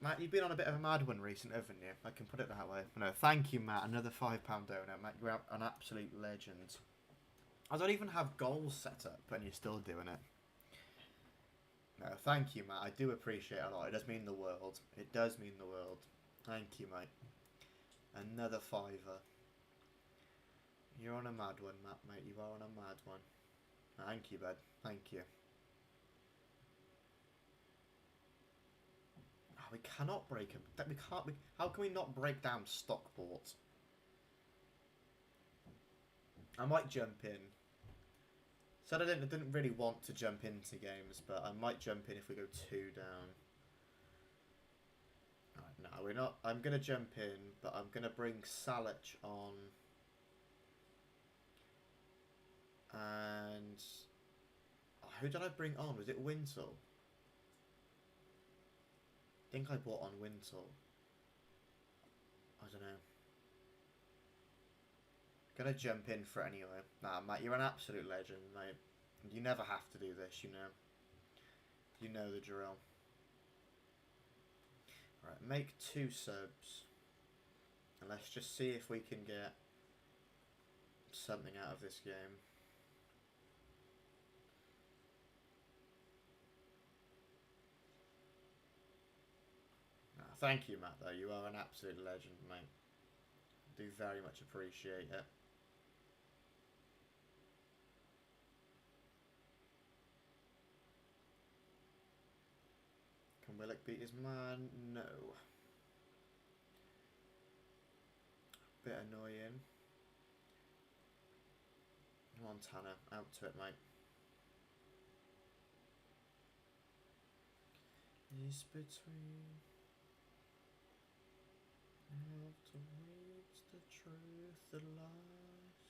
Matt, you've been on a bit of a mad one recently, haven't you? I can put it that way. No, thank you, Matt. Another £5 dono. Matt, you're an absolute legend. I don't even have goals set up, and you're still doing it. No, thank you, Matt. I do appreciate it a lot. It does mean the world. It does mean the world. Thank you, mate. Another fiver. You're on a mad one, Matt, mate. You are on a mad one. Thank you, bud. Thank you. Oh, we cannot break him. We can't. How can we not break down Stockport? I might jump in. Said I didn't really want to jump into games, but I might jump in if we go 2 down. Alright, no, we're not. I'm going to jump in, but I'm going to bring Salic on. And who did I bring on? Was it Wintle? I think I brought on Wintle. I don't know. Gonna jump in for it anyway. Nah, Matt, you're an absolute legend, mate. You never have to do this, you know. You know the drill. Right, make 2 subs. And let's just see if we can get something out of this game. Nah, thank you, Matt, though. You are an absolute legend, mate. Do very much appreciate it. Can Willock beat his man? No. Bit annoying. Come on, Tanner. Out to it, mate. It's between... have to reach the truth that lies.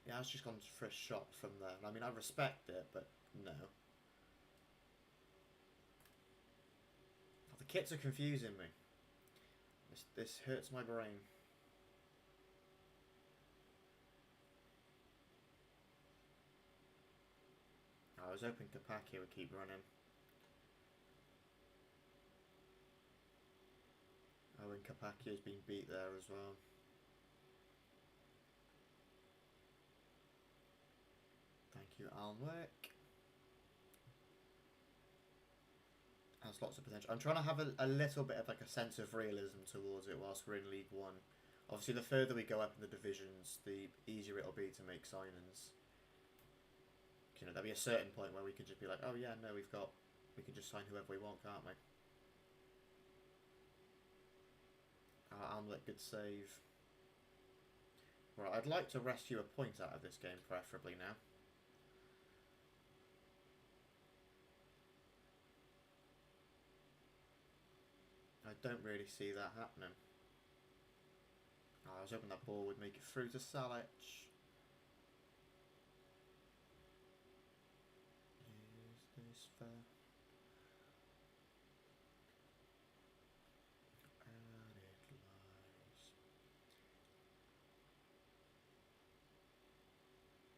Yeah, I was just gone for a shot from there. I mean, I respect it, but no. The kits are confusing me. This hurts my brain. I was hoping Kapaki would keep running. Oh, and Kapaki has been beat there as well. Thank you, Alnwick. Has lots of potential. I'm trying to have a little bit of like a sense of realism towards it whilst we're in League One. Obviously, the further we go up in the divisions, the easier it'll be to make signings. You know, there'll be a certain point where we could just be like, oh yeah, no, we can just sign whoever we want, can't we? Alnwick, good save. Right, I'd like to rescue a point out of this game, preferably now. I don't really see that happening. Oh, I was hoping that ball would make it through to Salic. Is this fair? And it lies.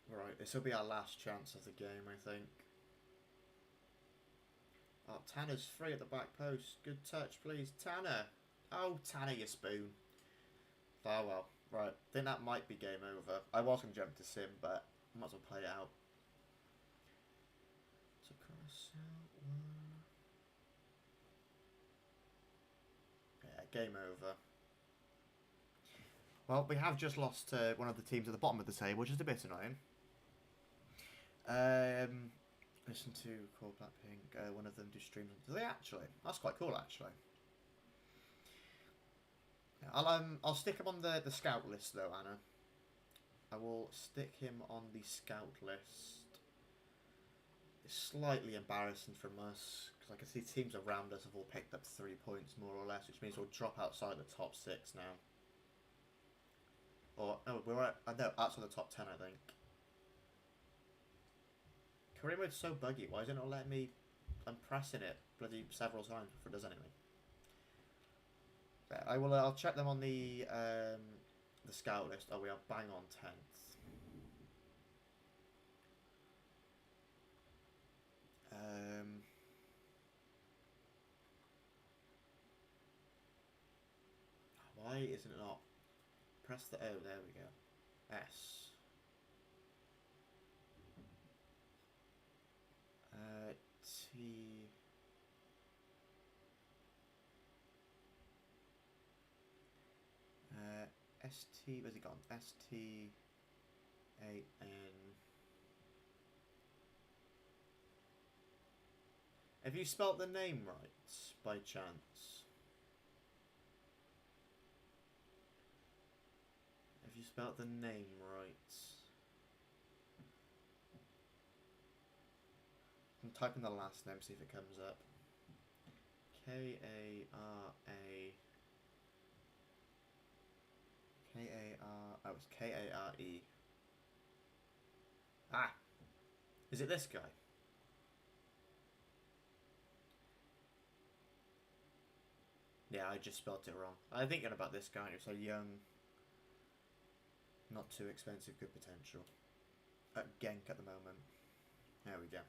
Right, this will be our last chance of the game, I think. Oh, Tanner's free at the back post. Good touch, please. Tanner. Oh, Tanner, you spoon. Oh, well. Right. I think that might be game over. I was going to jump to Sim, but I might as well play it out. It's a cross out one. Yeah, game over. Well, we have just lost to one of the teams at the bottom of the table, which is a bit annoying. Listen to Call Blackpink. One of them do streams. Do they actually? That's quite cool, actually. I'll stick him on the scout list though, Anna. I will stick him on the scout list. It's slightly embarrassing from us because I can see teams around us have all picked up 3 points more or less, which means we'll drop outside the top 6 now. Or, no, we're at, no, outside the top 10, I think. Career mode's so buggy. Why is it not letting me? I'm pressing it bloody several times before it does anything. Yeah, I'll check them on the scout list. Oh, we are bang on 10th. Why isn't it not? Press the O. There we go. S. T. ST. Where's it gone? ST. AN. Have you spelt the name right by chance? Have you spelt the name right? I'm typing the last name, see if it comes up. K-A-R-A. K-A-R... Oh, it's K-A-R-E. Ah! Is it this guy? Yeah, I just spelled it wrong. I'm thinking about this guy. He's so young. Not too expensive, good potential. At Genk at the moment. There we go.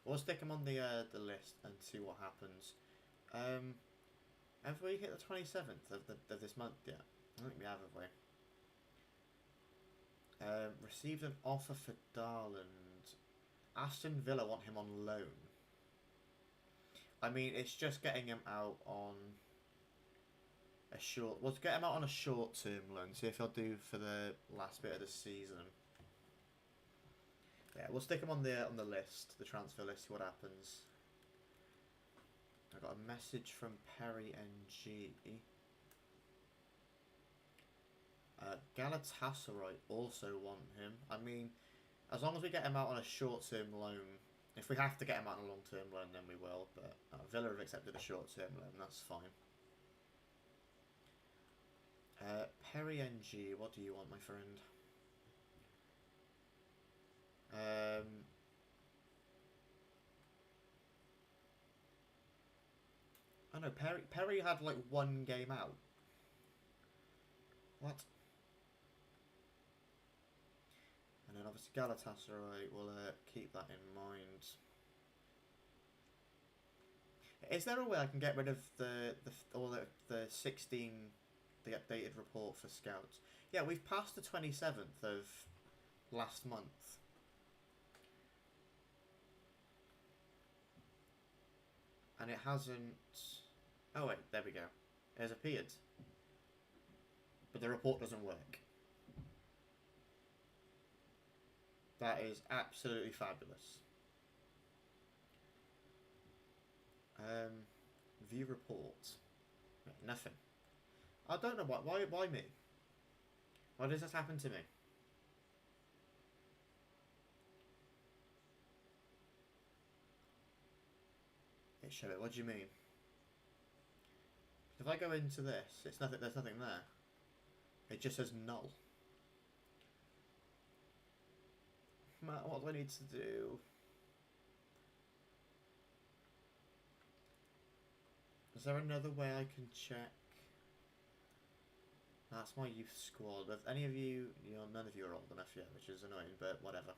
We'll stick him on the list and see what happens. Have we hit the 27th of this month yet? I don't think we have we? Received an offer for Darland. Aston Villa want him on loan. I mean, it's just getting him out on a short... Well, get him out on a short-term loan. See if he'll do for the last bit of the season. Yeah, we'll stick him on the list, the transfer list, see what happens. I got a message from Perry NG. Galatasaray also want him. I mean, as long as we get him out on a short-term loan, if we have to get him out on a long-term loan, then we will. But Villa have accepted a short-term loan, that's fine. Perry NG, what do you want, my friend? I know Perry had like one game out. What? And then obviously Galatasaray will keep that in mind. Is there a way I can get rid of the 16, the updated report for scouts? Yeah, we've passed the 27th of last month. And it hasn't... Oh wait, there we go. It has appeared. But the report doesn't work. That is absolutely fabulous. View report. Nothing. I don't know why me? Why does this happen to me? It show it. What do you mean? If I go into this, it's nothing. There's nothing there. It just says null. Matt, what do I need to do? Is there another way I can check? That's my youth squad. If any of you, none of you are old enough yet, which is annoying, but whatever.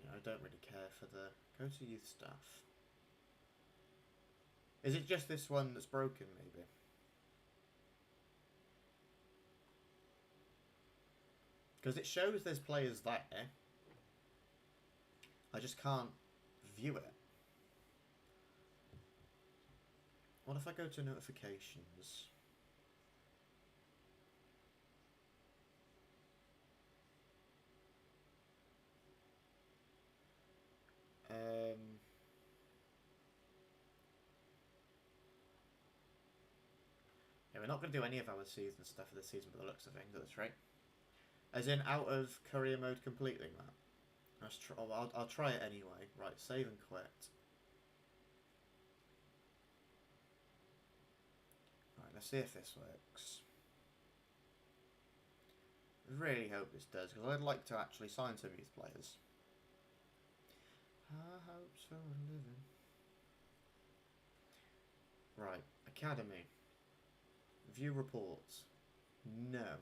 Yeah, I don't really care for the... Go to youth staff. Is it just this one that's broken, maybe? Because it shows there's players there. I just can't view it. What if I go to notifications? Yeah, we're not going to do any of our season stuff for this season by the looks of things, that's right. As in out of career mode completely, Matt. I'll try it anyway. Right, save and quit. Let's see if this works. Really hope this does, because I'd like to actually sign some youth players. High hopes for a living. Right, academy. View reports. No.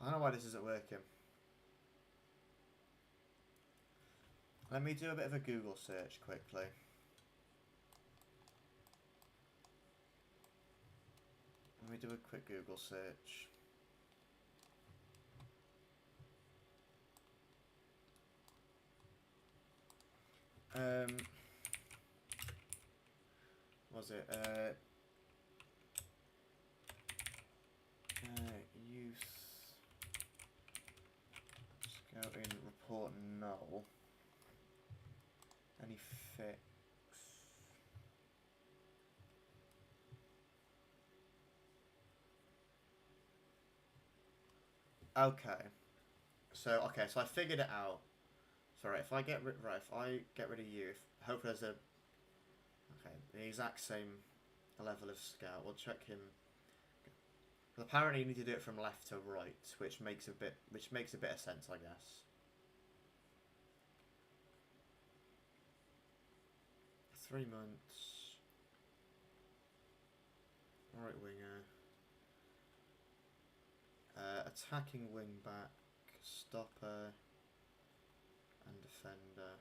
I don't know why this isn't working. Let me do a bit of a Google search quickly. Let me do a quick Google search. Was it youth scouting report null? Any fix? Okay. So I figured it out. So right, if I get rid of youth, hopefully there's a the exact same level of scout. We'll check him. Apparently you need to do it from left to right, which makes a bit of sense, I guess. 3 months. Right winger. Attacking wing back, stopper, and defender.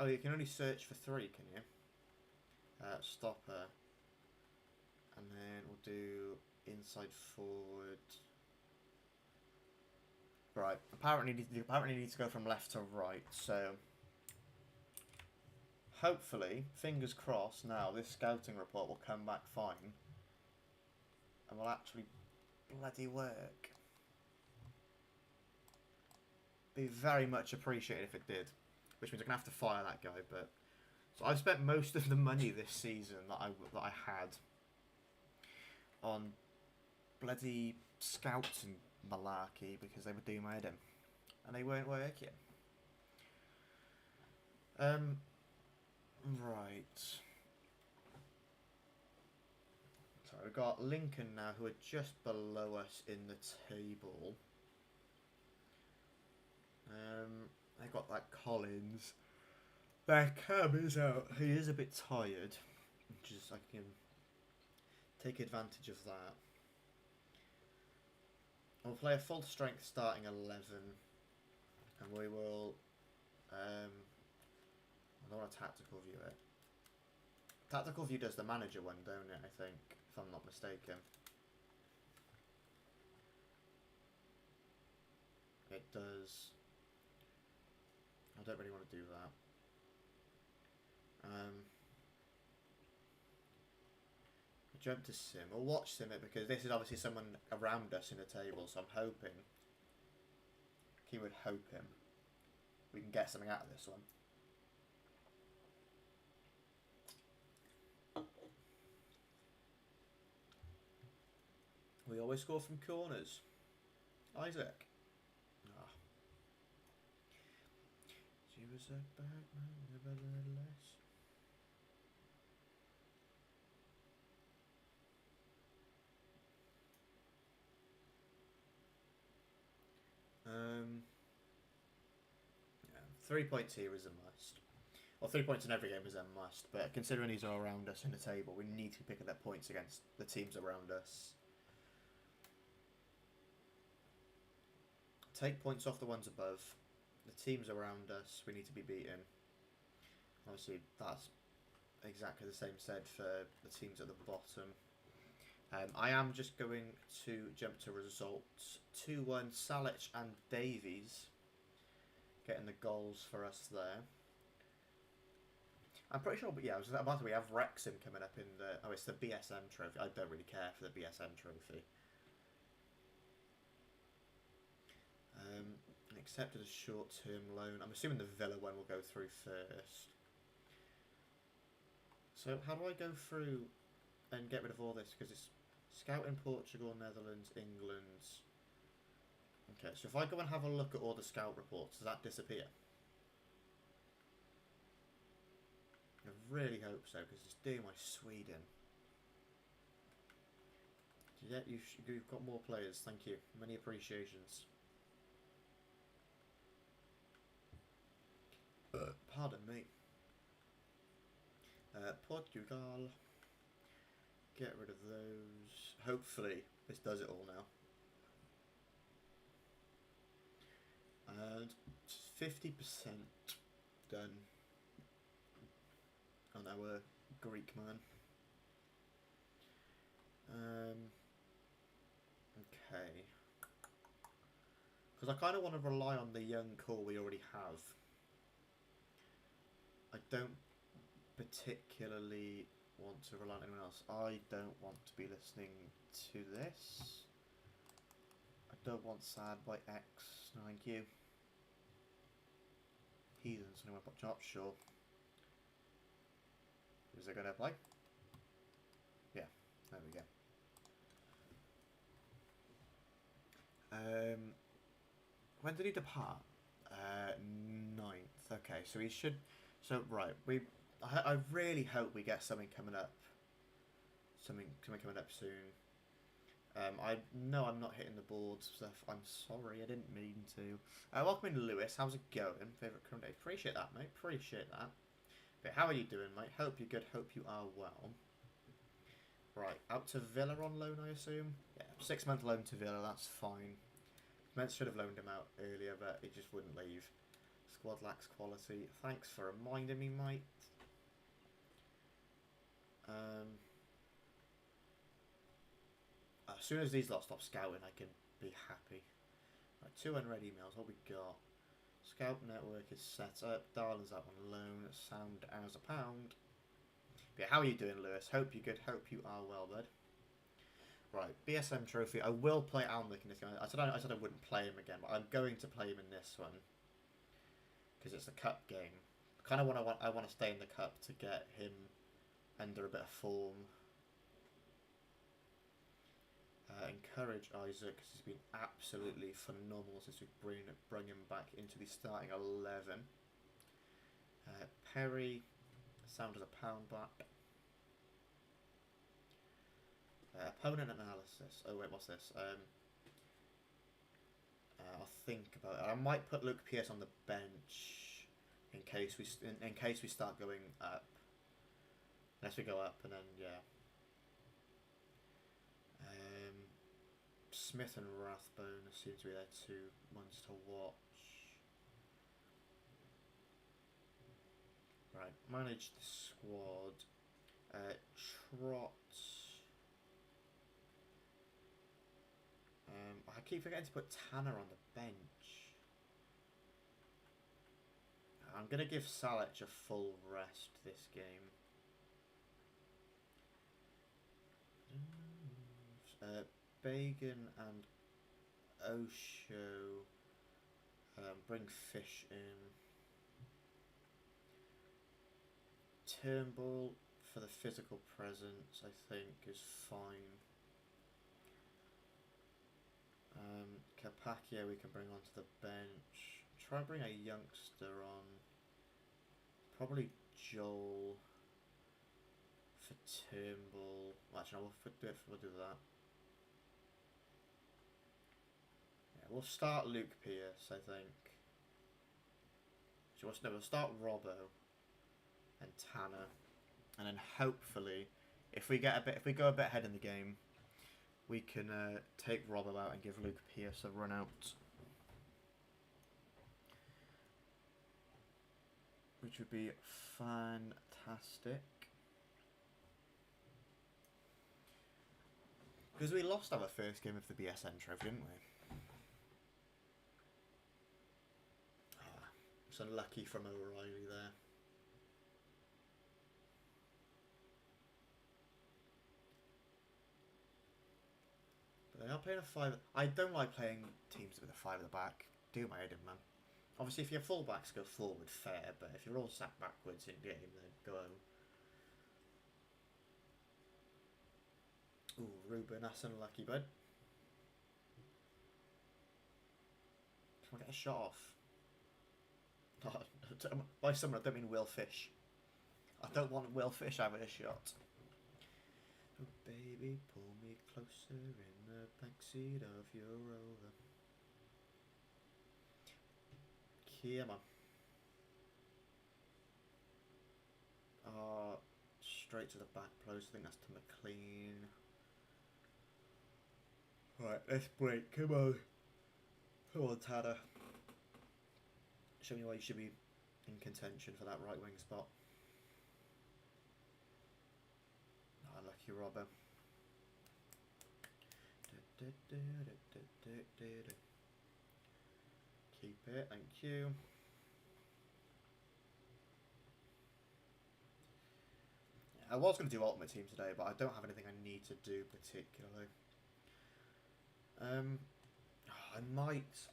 Oh, you can only search for 3, can you? Stopper. And then we'll do inside forward. Right. Apparently needs to go from left to right. So hopefully, fingers crossed. Now this scouting report will come back fine, and will actually bloody work. Be very much appreciated if it did. Which means I'm gonna have to fire that guy. But so I've spent most of the money this season that I had on bloody scouts and malarkey because they were doing my head in, and they weren't working. Right. So we've got Lincoln now, who are just below us in the table. They've got that Collins. Their cab is out. He is a bit tired, which is I can take advantage of that. We'll play a full strength starting 11, and we will. I don't want a tactical view it. Tactical view does the manager one, don't it? I think, if I'm not mistaken. It does. I don't really want to do that. Jump to sim. We'll watch sim it because this is obviously someone around us in the table, so I'm hoping, keyword hoping, we can get something out of this one. We always score from corners. Isaac. Ah. She was a bad man, nevertheless. Yeah, 3 points here is a must. Well, 3 points in every game is a must, but considering these are around us in the table, we need to be picking up points against the teams around us. Take points off the ones above. The teams around us, we need to be beating. Obviously, that's exactly the same said for the teams at the bottom. I am just going to jump to results. 2-1, Salic and Davies getting the goals for us there. I'm pretty sure, but yeah, I was about to. We have Wrexham coming up in the. Oh, it's the BSN trophy. I don't really care for the BSN trophy. Accepted a short-term loan. I'm assuming the Villa one will go through first. So how do I go through and get rid of all this? Because it's scout in Portugal, Netherlands, England. Okay, so if I go and have a look at all the scout reports, does that disappear? I really hope so, because it's doing my Sweden. Yeah, you've got more players, thank you. Many appreciations. Pardon me. Portugal. Get rid of those. Hopefully, this does it all now. And 50% done on our Greek man. Okay. Because I kind of want to rely on the young core we already have. I don't particularly want to rely on anyone else. I don't want to be listening to this. I don't want Sad by X. No, thank you. Heathens, anyone pop not sure. Is it going to play? Yeah, there we go. When did he depart? 9th. Okay, so he should. So right, I really hope we get something coming up. Something coming up soon. I know I'm not hitting the board stuff. I'm sorry, I didn't mean to. Welcome in, Lewis. How's it going? Favourite current day? Appreciate that, mate. Appreciate that. But how are you doing, mate? Hope you're good. Hope you are well. Right, out to Villa on loan, I assume. Yeah, 6-month loan to Villa. That's fine. Should have loaned him out earlier, but it just wouldn't leave. Squad lacks quality. Thanks for reminding me, mate. As soon as these lot stop scouting, I can be happy. Right, 2 unread emails. What we got? Scout network is set up. Darlin's out on loan. Sound as a pound. But yeah, how are you doing, Lewis? Hope you're good. Hope you are well, bud. Right, BSM trophy. I will play Alnwick in this game. I said I wouldn't play him again, but I'm going to play him in this one because it's a cup game. Kind of I want to stay in the cup to get him under a bit of form. Encourage Isaac because he's been absolutely phenomenal since we bring him back into the starting 11. Perry, sound as a pound back. Opponent analysis. Oh wait, what's this? I'll think about it. I might put Luke Pierce on the bench in case we start going up. Unless we go up and then yeah. Smith and Rathbone seem to be their 2 ones to watch. Right, manage the squad. Trot. I keep forgetting to put Tanner on the bench. I'm going to give Salic a full rest this game. Bacon and Osho. Bring Fish in. Turnbull for the physical presence, I think, is fine. Carpaccio we can bring onto the bench. Try and bring a youngster on. Probably Joel for Turnbull. Actually, no, we'll do that. Yeah, we'll start Luke Pierce, I think. So we'll start Robbo and Tanner, and then hopefully, if we go a bit ahead in the game, we can take Robbo out and give Luke Pierce a run out, which would be fantastic. Because we lost our first game of the BSN trophy, didn't we? Oh, it's unlucky from O'Reilly there. But they are playing a 5. I don't like playing teams with a 5 at the back. Do my head in, man. Obviously, if your fullbacks go forward, fair. But if you're all sat backwards in game, then go home. Ooh, Ruben, that's unlucky, bud. Can I get a shot off? By someone, I don't mean Will Fish. I don't want Will Fish having a shot. Oh, baby, pull me closer in the backseat of your Rover. Come on. Straight to the back post. I think that's to McLean. Right, let's break. Come on. Come on, Tanner. Show me why you should be in contention for that right wing spot. Ah, lucky Robber. Keep it, thank you. I was going to do Ultimate Team today, but I don't have anything I need to do particularly.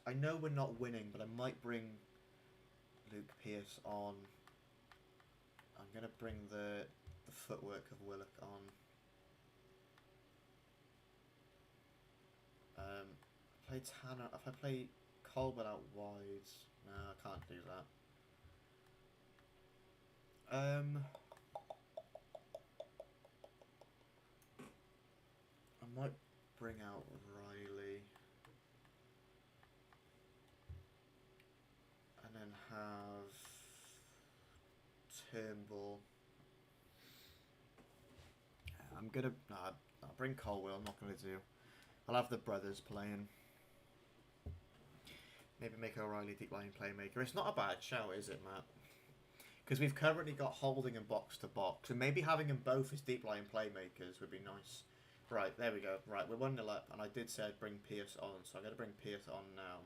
I know we're not winning, but I might bring Luke Pearce on. I'm going to bring the footwork of Willock on. Play Tanner. If I play Colbert out wide, no, I can't do that. I might bring out Riley. And then have Turnbull. I'm gonna I'll bring Colwell. I'm not gonna do. I'll have the brothers playing. Maybe make O'Reilly deep line playmaker. It's not a bad shout, is it, Matt? Because we've currently got Holding and box to box, and maybe having them both as deep line playmakers would be nice. Right, there we go. Right, we're 1-0 up, and I did say I'd bring Pearce on, so I'm going to bring Pearce on now.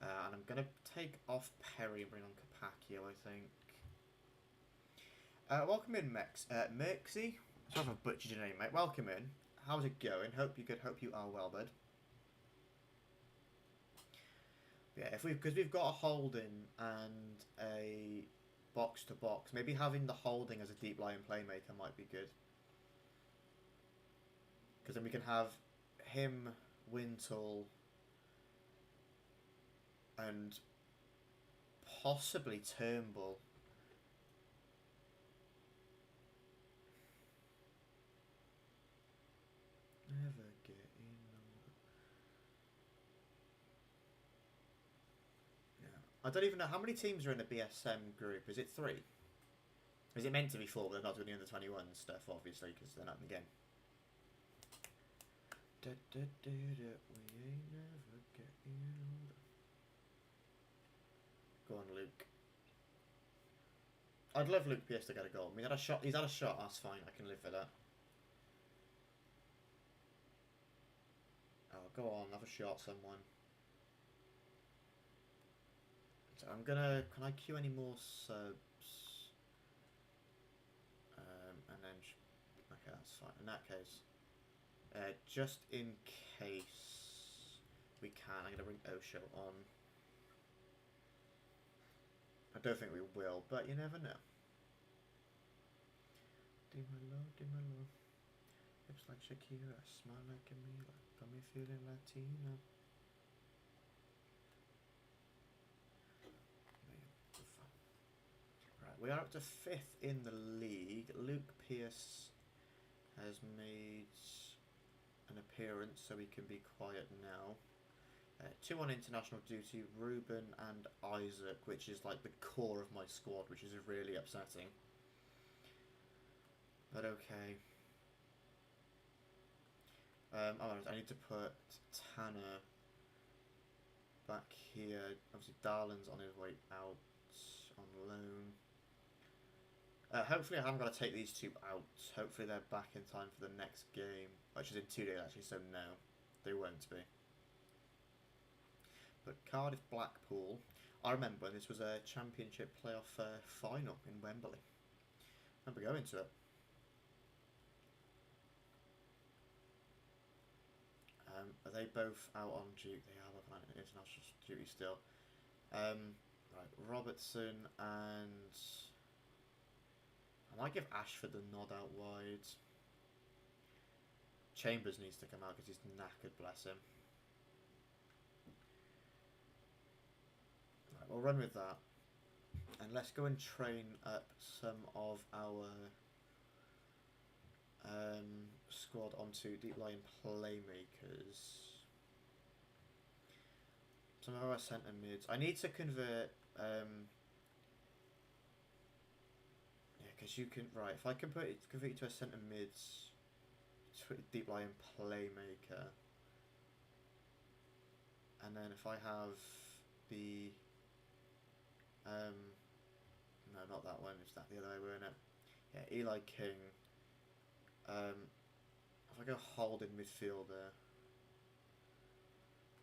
And I'm going to take off Perry and bring on Capaccio, I think. Welcome in, Merxy. Sorry if I've butchered your name, mate. Welcome in. How's it going? Hope you're good. Hope you are well, bud. Yeah, because we've got a Holding and a box to box. Maybe having the Holding as a deep line playmaker might be good. Because then we can have him, Wintle, and possibly Turnbull. Never getting older. Yeah. I don't even know how many teams are in the BSM group. Is it 3? Is it meant to be 4? But they're not doing the under-21 stuff, obviously, because they're not in the game. We ain't never getting older. Go on, Luke. I'd love Luke Pierce to get a goal. I mean, he's had a shot, that's fine. I can live with that. Oh, go on, have a shot, someone. So I'm gonna... Can I queue any more subs? And then... Okay, that's fine. In that case... just in case we can, I'm going to bring Osho on. I don't think we will, but you never know. Do my love. Hips like Shakira, smile like Camila, got me feeling Latino. Right, we are up to 5th in the league. Luke Pearce has made an appearance, so we can be quiet now. 2 on international duty, Ruben and Isaac, which is like the core of my squad, which is really upsetting. But okay. I need to put Tanner back here. Obviously, Darlin's on his way out on loan. Hopefully I haven't got to take these 2 out. Hopefully they're back in time for the next game, which is in 2 days actually, so no, they won't be. But Cardiff Blackpool, I remember this was a championship playoff final in Wembley. I remember going to it. Are they both out on duty? They are both on international duty still. Right, Robertson and... I might give Ashford the nod out wide. Chambers needs to come out because he's knackered, bless him. we'll run with that. And let's go and train up some of our squad onto deep line playmakers. Some of our centre mids. I need to convert. Yeah, because you can. Right, if I convert you to a centre mids, deep line playmaker, and then if I have the. No, not that one. Is that the other way we're in it? Yeah, Eli King. If I go holding midfielder.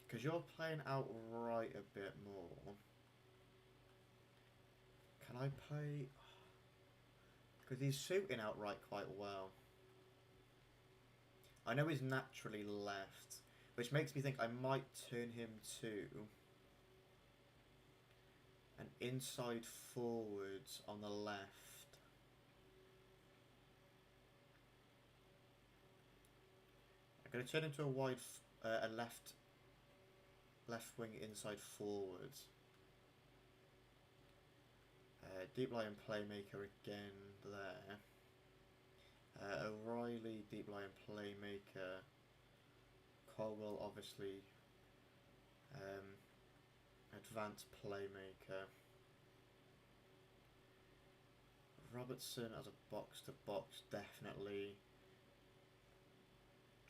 Because you're playing outright a bit more. Can I play... Because he's shooting outright quite well. I know he's naturally left, which makes me think I might turn him to an inside forward on the left. I'm going to turn him to a wide, a left wing inside forward. Deep line playmaker again there. O'Reilly, deep line playmaker. Colwell, obviously, advanced playmaker. Robertson as a box-to-box, definitely.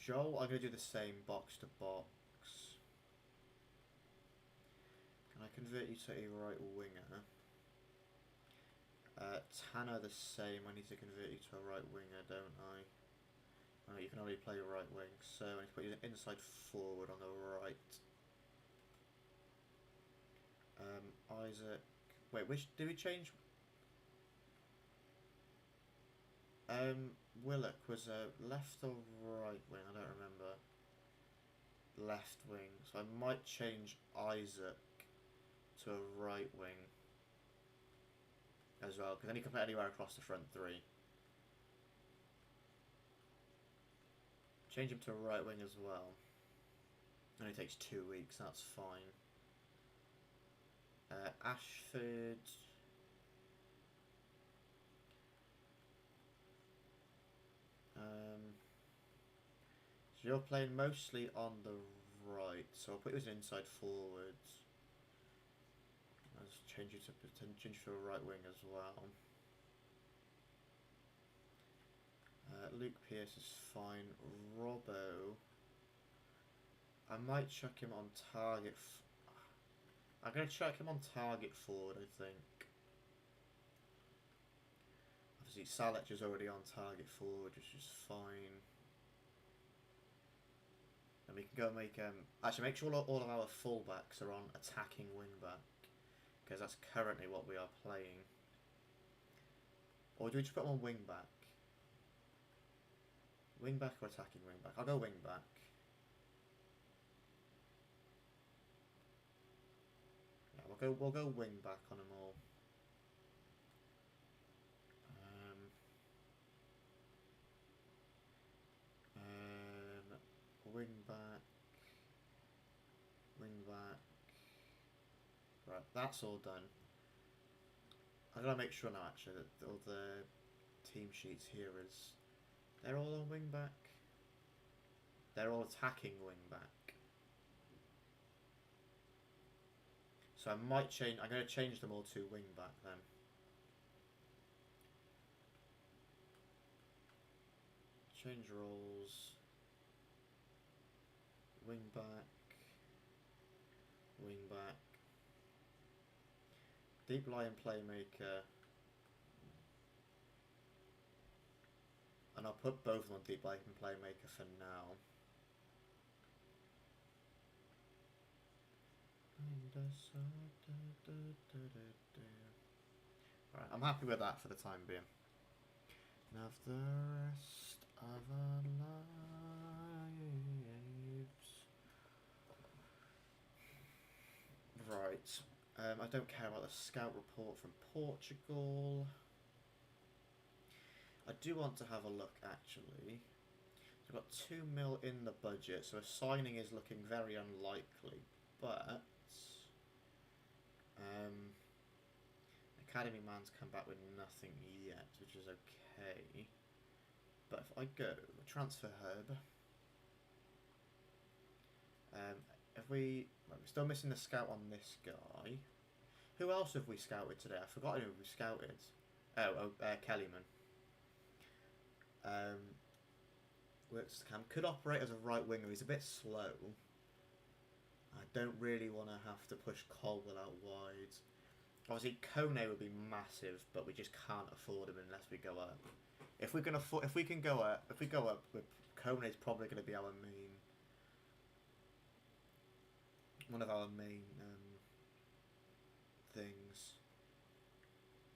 Joel, I'm going to do the same box-to-box. Can I convert you to a right winger? Tanner the same. I need to convert you to a right winger, don't I? Oh, you can only play right wing, so I need to put you inside forward on the right. Isaac. Wait, which did we change? Willock was a left or right wing? I don't remember. Left wing, so I might change Isaac to a right wing as well, because then he can play anywhere across the front three. Change him to a right wing as well. Only takes 2 weeks, that's fine. Ashford. So you're playing mostly on the right, so I'll put you as an inside forward. I'll just change you to a right wing as well. Luke Pearce is fine. Robbo, I might chuck him on target. I'm going to chuck him on target forward, I think. Obviously, Salech is already on target forward, which is fine. And we can go and make... actually, make sure all of our fullbacks are on attacking wing-back. Because that's currently what we are playing. Or do we just put them on wing-back? Wing-back or attacking wing-back? I'll go wing-back. Yeah, we'll go wing-back on them all. Wing-back. Wing-back. Right, that's all done. I'm going to make sure now, actually, that all the team sheets here is... They're all on wing-back. They're all attacking wing-back. So I might change... I'm going to change them all to wing-back then. Change roles. Wing-back. Wing-back. Deep line playmaker. And I'll put both of them on deep line playmaker for now. Right, I'm happy with that for the time being. Now for the rest of our lives. Right. I don't care about the scout report from Portugal. I do want to have a look, actually. We've got 2 mil in the budget, so a signing is looking very unlikely. But Academy man's come back with nothing yet, which is okay. But if I go transfer hub, we're still missing the scout on this guy. Who else have we scouted today? I've forgotten who we scouted. Kellyman. Works cam, could operate as a right winger. He's a bit slow. I don't really want to have to push Colwell out wide. Obviously, Kone would be massive, but we just can't afford him unless we go up. If we go up, Kone's probably going to be our main, one of our main things.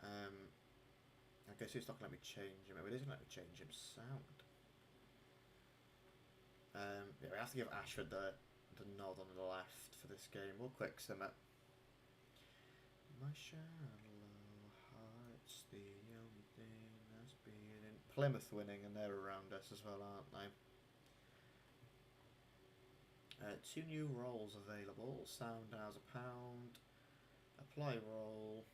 I guess it's not going to let me change him. It isn't going to let me change him. Sound. Yeah, we have to give Ashford the nod on the left for this game. We'll quick sim it. My shallow heart's the only thing that's beating. Plymouth winning, and they're around us as well, aren't they? 2 new roles available. Sound as £1. Apply role.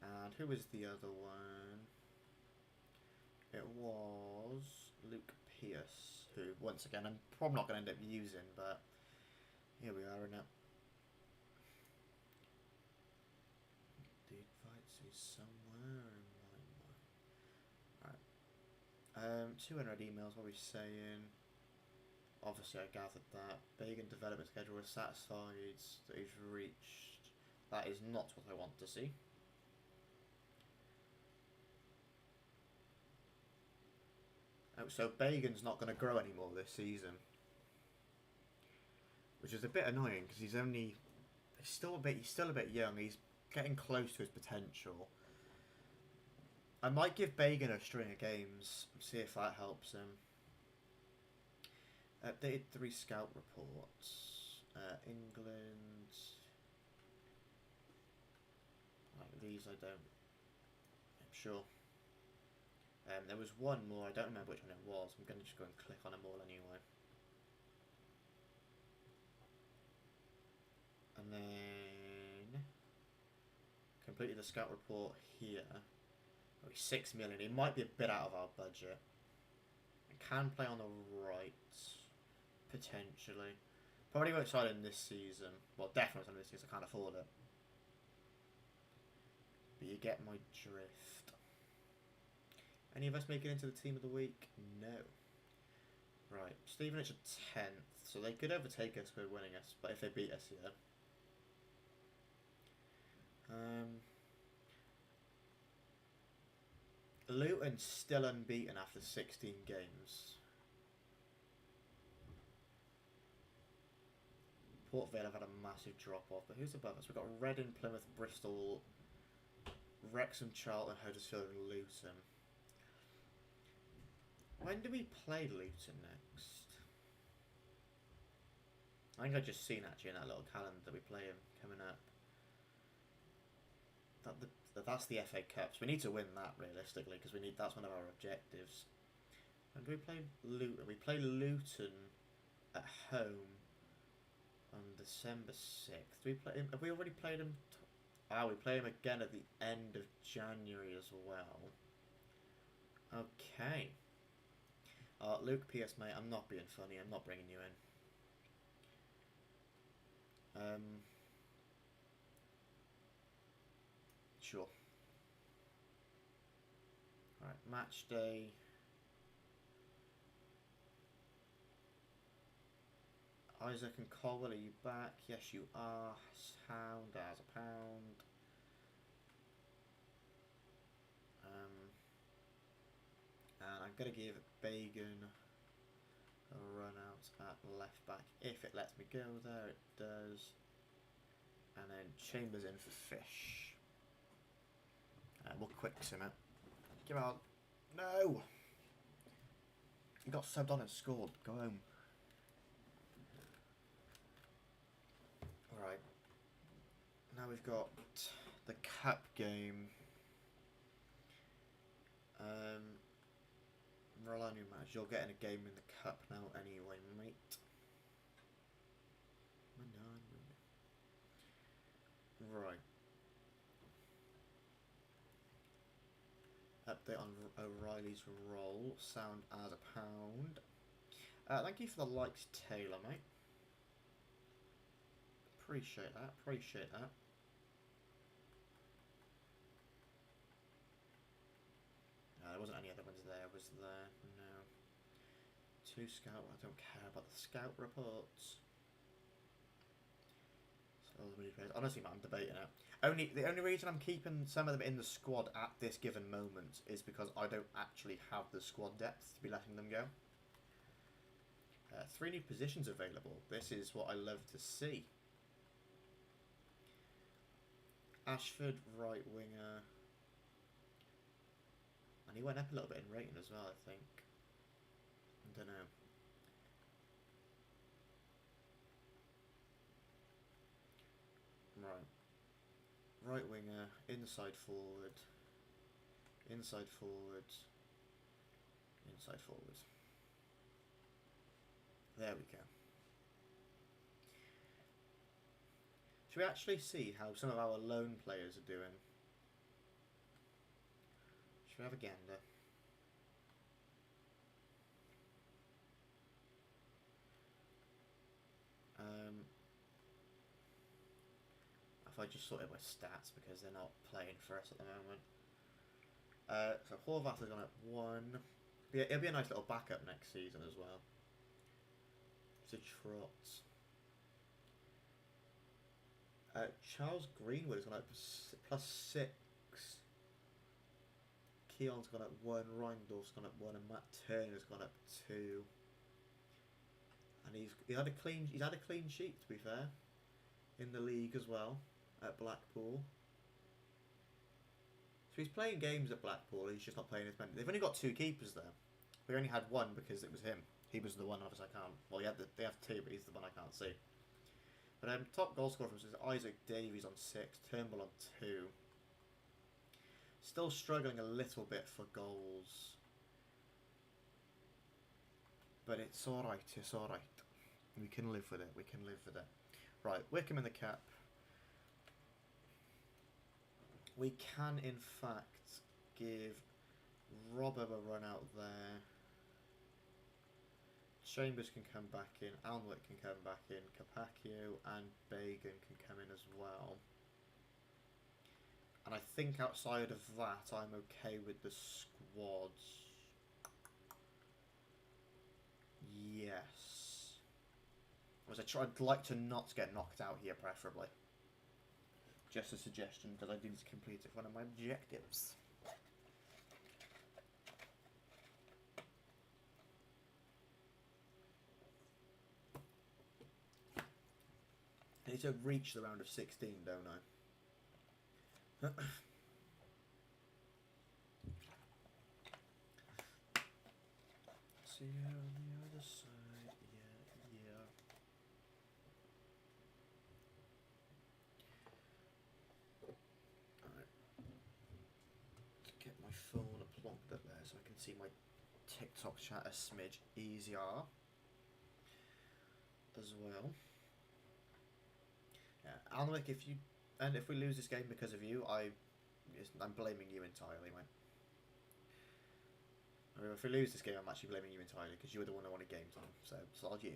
And who was the other one? It was Luke Pierce, who, once again, I'm probably not going to end up using, but here we are in it. The advice is somewhere in my mind. Right. 200 emails, what are we saying? Obviously, I gathered that. Bacon development schedule is satisfied that he's reached. That is not what I want to see. Oh, so Bagan's not going to grow anymore this season, which is a bit annoying because he's still a bit young. He's getting close to his potential. I might give Bagan a string of games, see if that helps him. Updated 3 scout reports. England. Like these, I don't. I'm sure. There was one more. I don't remember which one it was. I'm going to just go and click on them all anyway. And then completed the scout report here. Oh, 6 million. It might be a bit out of our budget. I can play on the right. Potentially. Probably won't sign in this season. Well, definitely sign in this season. I can't afford it. But you get my drift. Any of us make it into the team of the week? No. Right. Stevenage are 10th. So they could overtake us by winning us. But if they beat us, yeah. Luton's still unbeaten after 16 games. Port Vale have had a massive drop-off, but who's above us? We've got Reading, Plymouth, Bristol, Wrexham, Charlton, Huddersfield and Luton. When do we play Luton next? I think I've just seen actually in that little calendar that we play him coming up. That's the FA Cups. We need to win that realistically because that's one of our objectives. And do we play Luton? We play Luton at home on December 6th. Have we already played him? We play him again at the end of January as well. Okay. Luke Pierce, mate, I'm not being funny. I'm not bringing you in. Sure. Alright, match day. Isaac and Colwell, are you back? Yes, you are. Sound as £1. And I'm going to give Bagan a run out at left back if it lets me go there. It does. And then Chambers in for Fish. We'll quick sim it. Give out. No! He got subbed on and scored. Go home. Alright. Now we've got the cup game. Roll new match. You're getting a game in the cup now anyway, mate. Right. Update on O'Reilly's role. Sound as a pound. Thank you for the likes, Taylor, mate. Appreciate that. Appreciate that. No, there wasn't any other ones there, was there? No. 2 scout. I don't care about the scout reports. Honestly, man, I'm debating it. The only reason I'm keeping some of them in the squad at this given moment is because I don't actually have the squad depth to be letting them go. 3 new positions available. This is what I love to see. Ashford, right winger. And he went up a little bit in rating as well, I think. I don't know. Right winger, inside forward, inside forward, inside forward. There we go. Should we actually see how some of our lone players are doing? Should we have a gander? If I just sorted my stats because they're not playing for us at the moment. So Horvath has gone up 1. Yeah, it'll be a nice little backup next season as well. To Trot. Charles Greenwood has gone up +6. Keon's gone up 1. Reindorf's gone up 1, and Matt Turner's gone up 2. And he's had a clean sheet, to be fair, in the league as well at Blackpool. So he's playing games at Blackpool. He's just not playing as many. They've only got 2 keepers there. We only had 1 because it was him. He was the one. Obviously, I can't. Well, they have 2, but he's the one I can't see. But top goal scorer is Isaac Davies on 6, Turnbull on 2. Still struggling a little bit for goals. But it's alright, it's alright. We can live with it, we can live with it. Right, Wickham in the cap. We can, in fact, give Robbo a run out there. Chambers can come back in, Alnwick can come back in, Capaccio and Bagan can come in as well. And I think outside of that, I'm okay with the squads. Yes. I'd like to not get knocked out here, preferably. Just a suggestion, because I need to complete it for one of my objectives. I need to reach the round of 16, don't I? See you on the other side, yeah. Alright. Get my phone plonked up there so I can see my TikTok chat a smidge easier as well. Yeah, Alnwick, if we lose this game because of you, I'm blaming you entirely, mate. I mean, if we lose this game, I'm actually blaming you entirely because you were the one I wanted game time. So it's all you.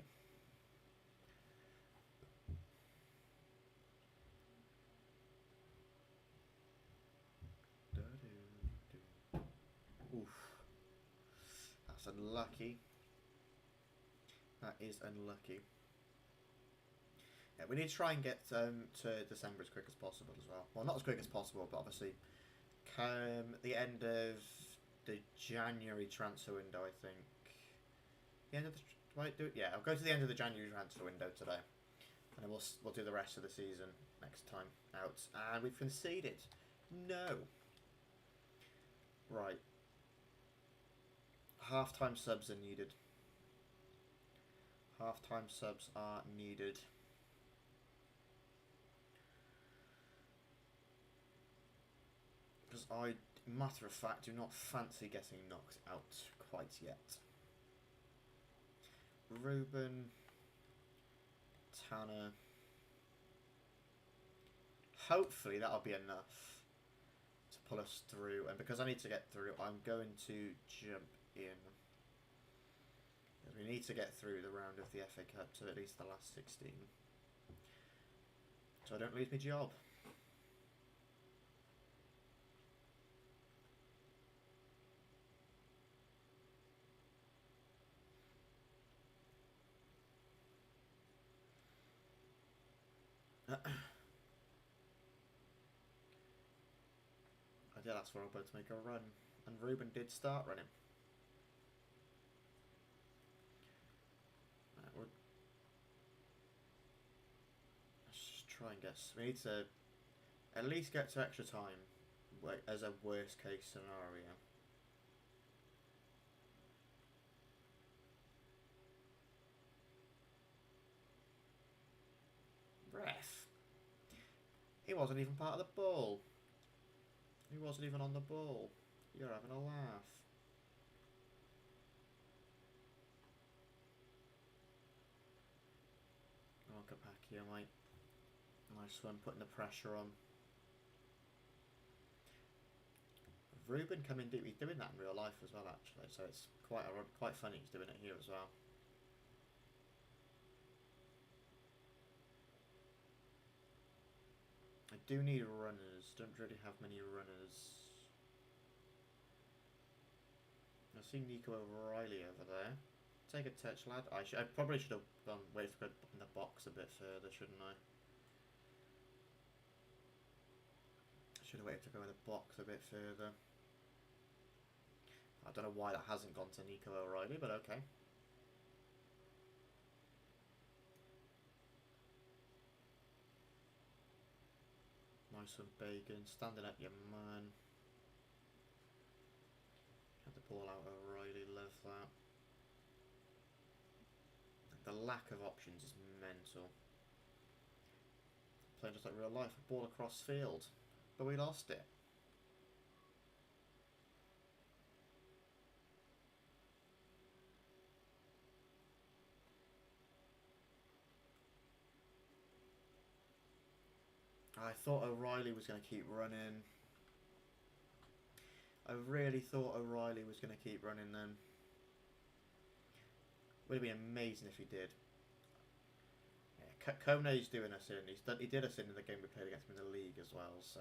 Oof. That's unlucky. That is unlucky. Yeah, we need to try and get to December as quick as possible as well. Well, not as quick as possible, but obviously come the end of the January transfer window, I think. The end of the yeah, I'll go to the end of the January transfer window today, and then we'll do the rest of the season next time out. And we've conceded. No. Right. Half-time subs are needed. Half-time subs are needed. Because I, matter of fact, do not fancy getting knocked out quite yet. Ruben, Tanner, Hopefully that'll be enough to pull us through. And because I need to get through, I'm going to jump in. We need to get through the round of the FA Cup to at least the last 16. So I don't lose my job. I did ask for Robbo to make a run, and Ruben did start running. Let's just try and get. We need to at least get to extra time as a worst case scenario. Ref. He wasn't even part of the ball. He wasn't even on the ball. You're having a laugh. Oh, Capaccio, mate. Nice one, putting the pressure on. Ruben coming deep. He's doing that in real life as well, actually. So it's quite funny he's doing it here as well. I do need runners. Don't really have many runners. I see Nico O'Reilly over there. Take a touch, lad. I probably should have gone wait for in the box a bit further, shouldn't I? Should have waited to go in the box a bit further. I don't know why that hasn't gone to Nico O'Reilly, but okay. Nice one, Bacon. Standing up your man. Had the ball out, O'Reilly. Love that. The lack of options is mental. Playing just like real life. Ball across field. But we lost it. I thought O'Reilly was going to keep running. I really thought O'Reilly was going to keep running then. Would have been amazing if he did. Yeah, Kone's doing us in. He did us in the game we played against him in the league as well, so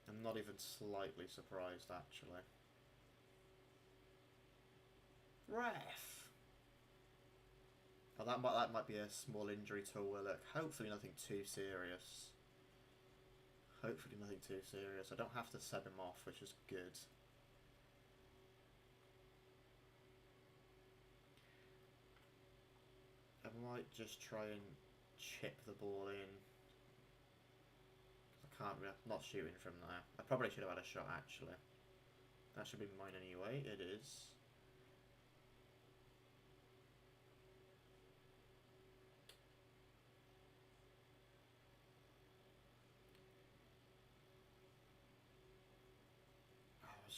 I'm not even slightly surprised, actually. Ref! Oh, that might be a small injury to Willock. Hopefully nothing too serious. Hopefully nothing too serious. I don't have to sub him off, which is good. I might just try and chip the ball in. I can't really, I'm not shooting from there. I probably should have had a shot, actually. That should be mine anyway. It is.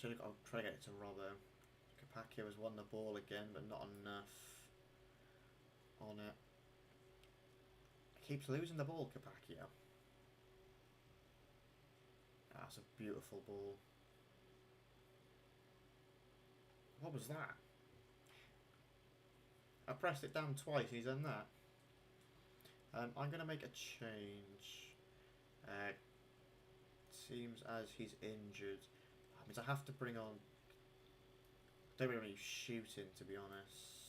I'll try to get it to Robbo. Capaccio has won the ball again, but not enough on it. Keeps losing the ball, Capaccio. That's a beautiful ball. What was that? I pressed it down twice and he's done that. I'm going to make a change. Seems as he's injured. That means I have to bring on... Don't really shooting, to be honest.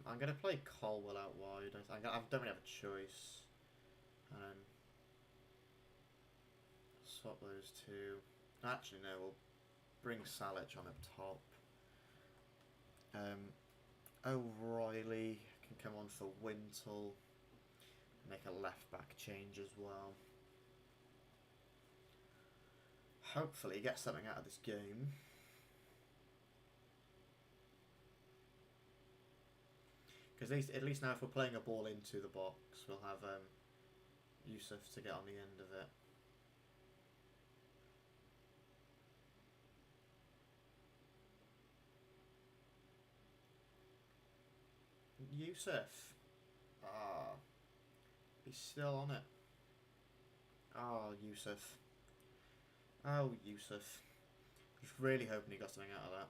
I'm going to play Colwell out wide. I don't really have a choice. Swap those two. Actually, no, we'll bring Salic on up top. O'Reilly can come on for Wintle. Make a left back change as well. Hopefully get something out of this game. Because at least now if we're playing a ball into the box, we'll have Yusuf to get on the end of it. Yusuf. Ah. He's still on it. Oh, Yusuf. Oh, Yusuf. Just really hoping he got something out of that.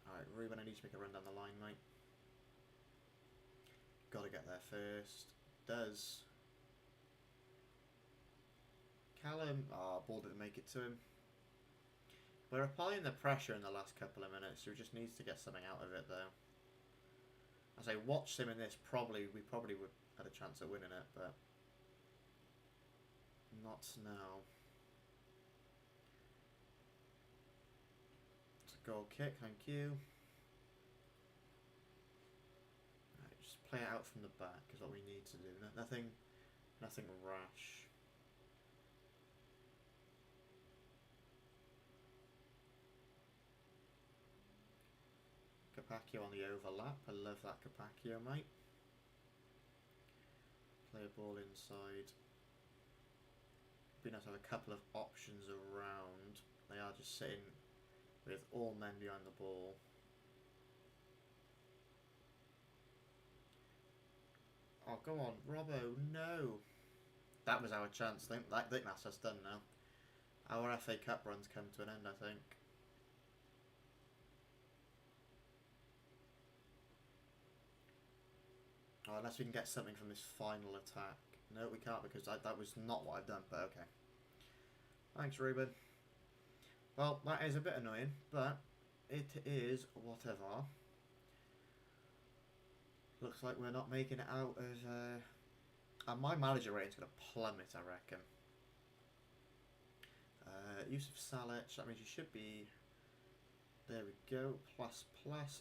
Alright, Ruben, I need to make a run down the line, mate. Gotta get there first. Does. Callum. Oh, ball didn't make it to him. We're applying the pressure in the last couple of minutes, so he just needs to get something out of it, though. As I watched him in this, we probably would have a chance at winning it, but not now. It's a goal kick, thank you. Right, just play it out from the back is what we need to do. Nothing rash. Capaccio on the overlap. I love that Capaccio, mate. Play a ball inside. Be nice to have a couple of options around. They are just sitting with all men behind the ball. Oh, go on, Robbo, no. That was our chance. I think that's us done now. Our FA Cup run's come to an end, I think. Oh, unless we can get something from this final attack. No, we can't because that was not what I've done, but okay. Thanks, Ruben. Well, that is a bit annoying, but it is whatever. Looks like we're not making it out as... my manager rating's going to plummet, I reckon. Use of Salic, that means you should be... There we go. Plus,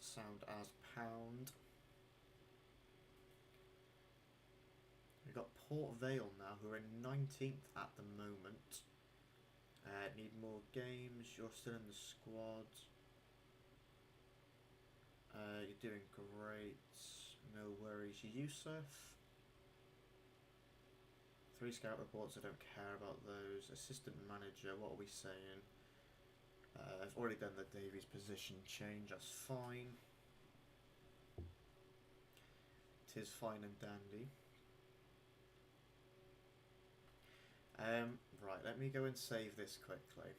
sound as pound. We've got Port Vale now, who are in 19th at the moment. Need more games. You're still in the squad. You're doing great. No worries. Yusuf. 3 scout reports. I don't care about those. Assistant manager. What are we saying? I've already done the Davies position change. That's fine. Tis fine and dandy. Right, let me go and save this quickly.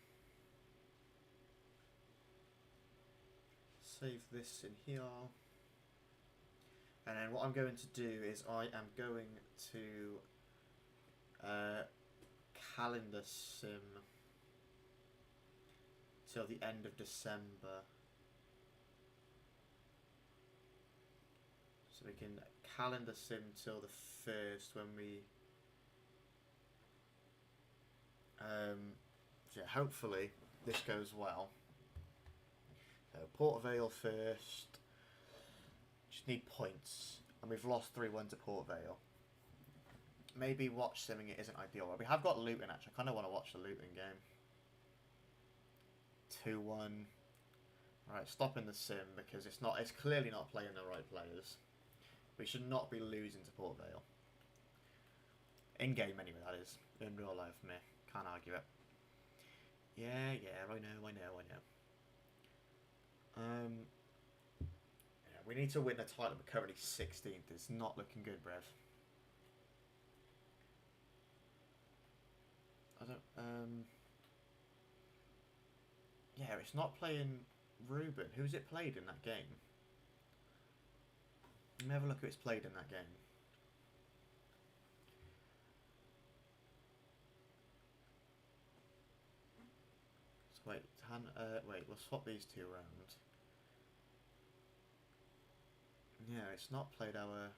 Save this in here. And then what I'm going to do is I am going to calendar sim till the end of December. So we can calendar sim till the 1st when we... so yeah, hopefully this goes well. So Port Vale first. Just need points. And we've lost 3-1 to Port Vale. Maybe watch simming it isn't ideal. We have got Luton actually. I kind of want to watch the Luton game. 2-1. Right, stopping the sim because it's clearly not playing the right players. We should not be losing to Port Vale. In game anyway, that is. In real life, meh. Can't argue it. Yeah, I know. Yeah, we need to win the title. We're currently 16th. It's not looking good, bruv. I don't. Yeah, it's not playing Ruben. Who's it played in that game? Let me have a look who it's played in that game. Wait, we'll swap these two around. Yeah, it's not played our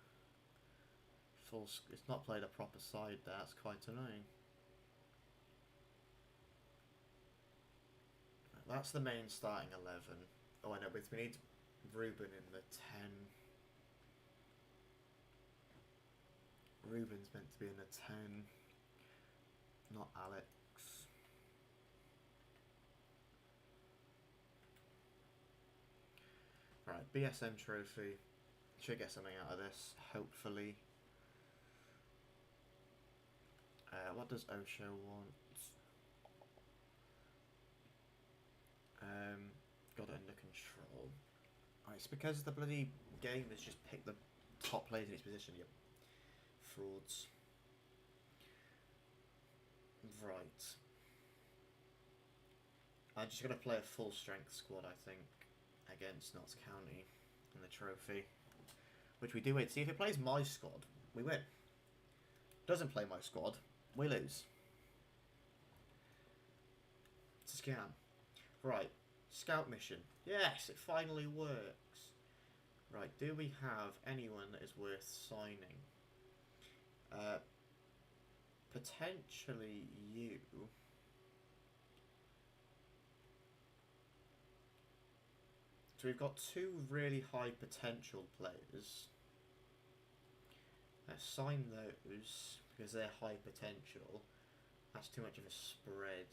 full... It's not played a proper side there, that's quite annoying. That's the main starting 11. Oh, I know, but we need Ruben in the 10. Ruben's meant to be in the 10. Not Alex. Right, BSM trophy. Should get something out of this, hopefully. What does Osho want? Got it under control. Oh, it's because the bloody game has just picked the top players in its position. Yep. Frauds. Right. I'm just going to play a full strength squad, I think, against Notts County in the trophy. Which we do win. See, if it plays my squad, we win. Doesn't play my squad, we lose. It's a scam. Right. Scout mission. Yes, it finally works. Right, do we have anyone that is worth signing? Potentially you. So we've got two really high potential players. Sign those because they're high potential. That's too much of a spread.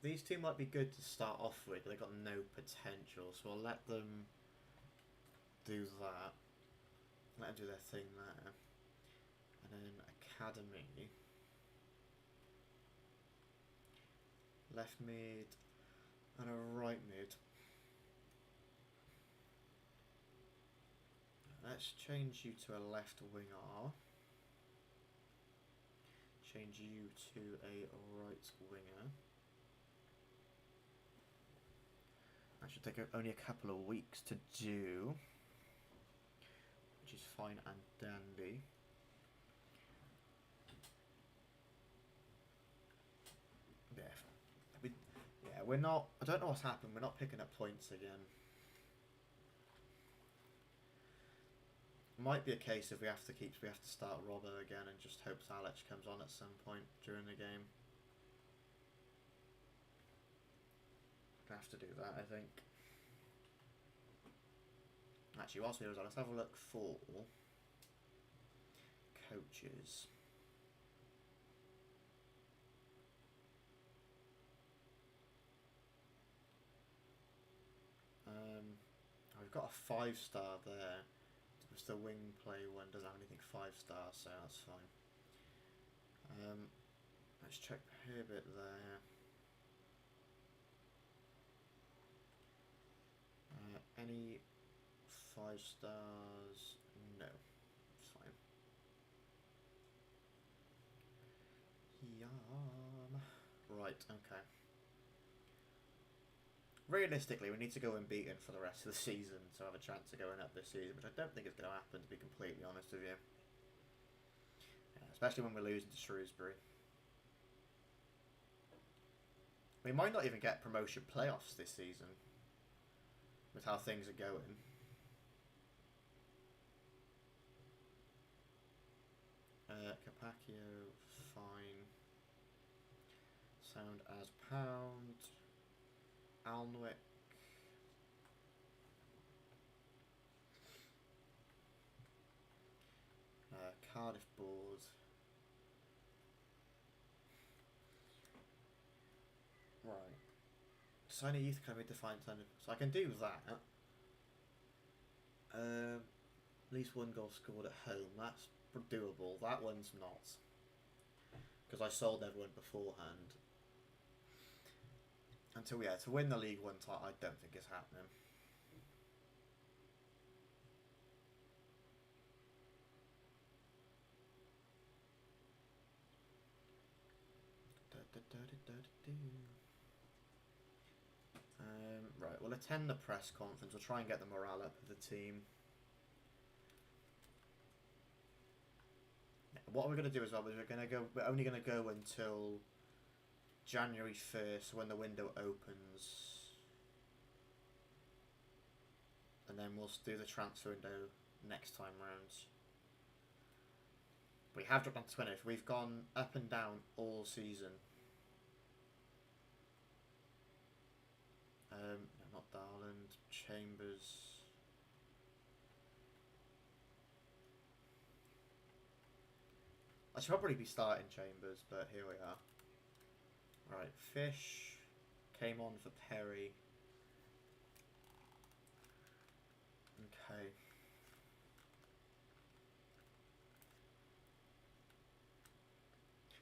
These two might be good to start off with, but they've got no potential, so I'll let them do that. Let them do their thing there. And then academy. Left mid and a right mid. Let's change you to a left winger. Change you to a right winger. That should take only a couple of weeks to do, which is fine and dandy. Yeah, we're not. I don't know what's happened. We're not picking up points again. Might be a case if we have to start Robbo again and just hope Alex comes on at some point during the game. Have to do that, I think. Actually, whilst we were on, let's have a look for coaches. We've got a 5-star there. Just the wing play one doesn't have anything 5-star, so that's fine. Let's check Herbert there. Any 5 stars? No, it's fine. Yum. Right, okay. Realistically, we need to go unbeaten for the rest of the season to have a chance of going up this season, which I don't think is going to happen, to be completely honest with you. Yeah, especially when we're losing to Shrewsbury. We might not even get promotion playoffs this season, with how things are going. Capaccio, fine. Sound as pound. Alnwick. Cardiff board. Right. Sign a youth academy defined time. So I can do that. At least one goal scored at home. That's doable. That one's not. Because I sold everyone beforehand. Until, yeah, to win the League One title, I don't think it's happening. Right, we'll attend the press conference. We'll try and get the morale up of the team. What we're going to do as well is we're only going to go until January 1st when the window opens. And then we'll do the transfer window next time round. We have dropped down to 20th. We've gone up and down all season. No, not Darland. Chambers. I should probably be starting Chambers, but here we are. Right, Fish came on for Perry. Okay.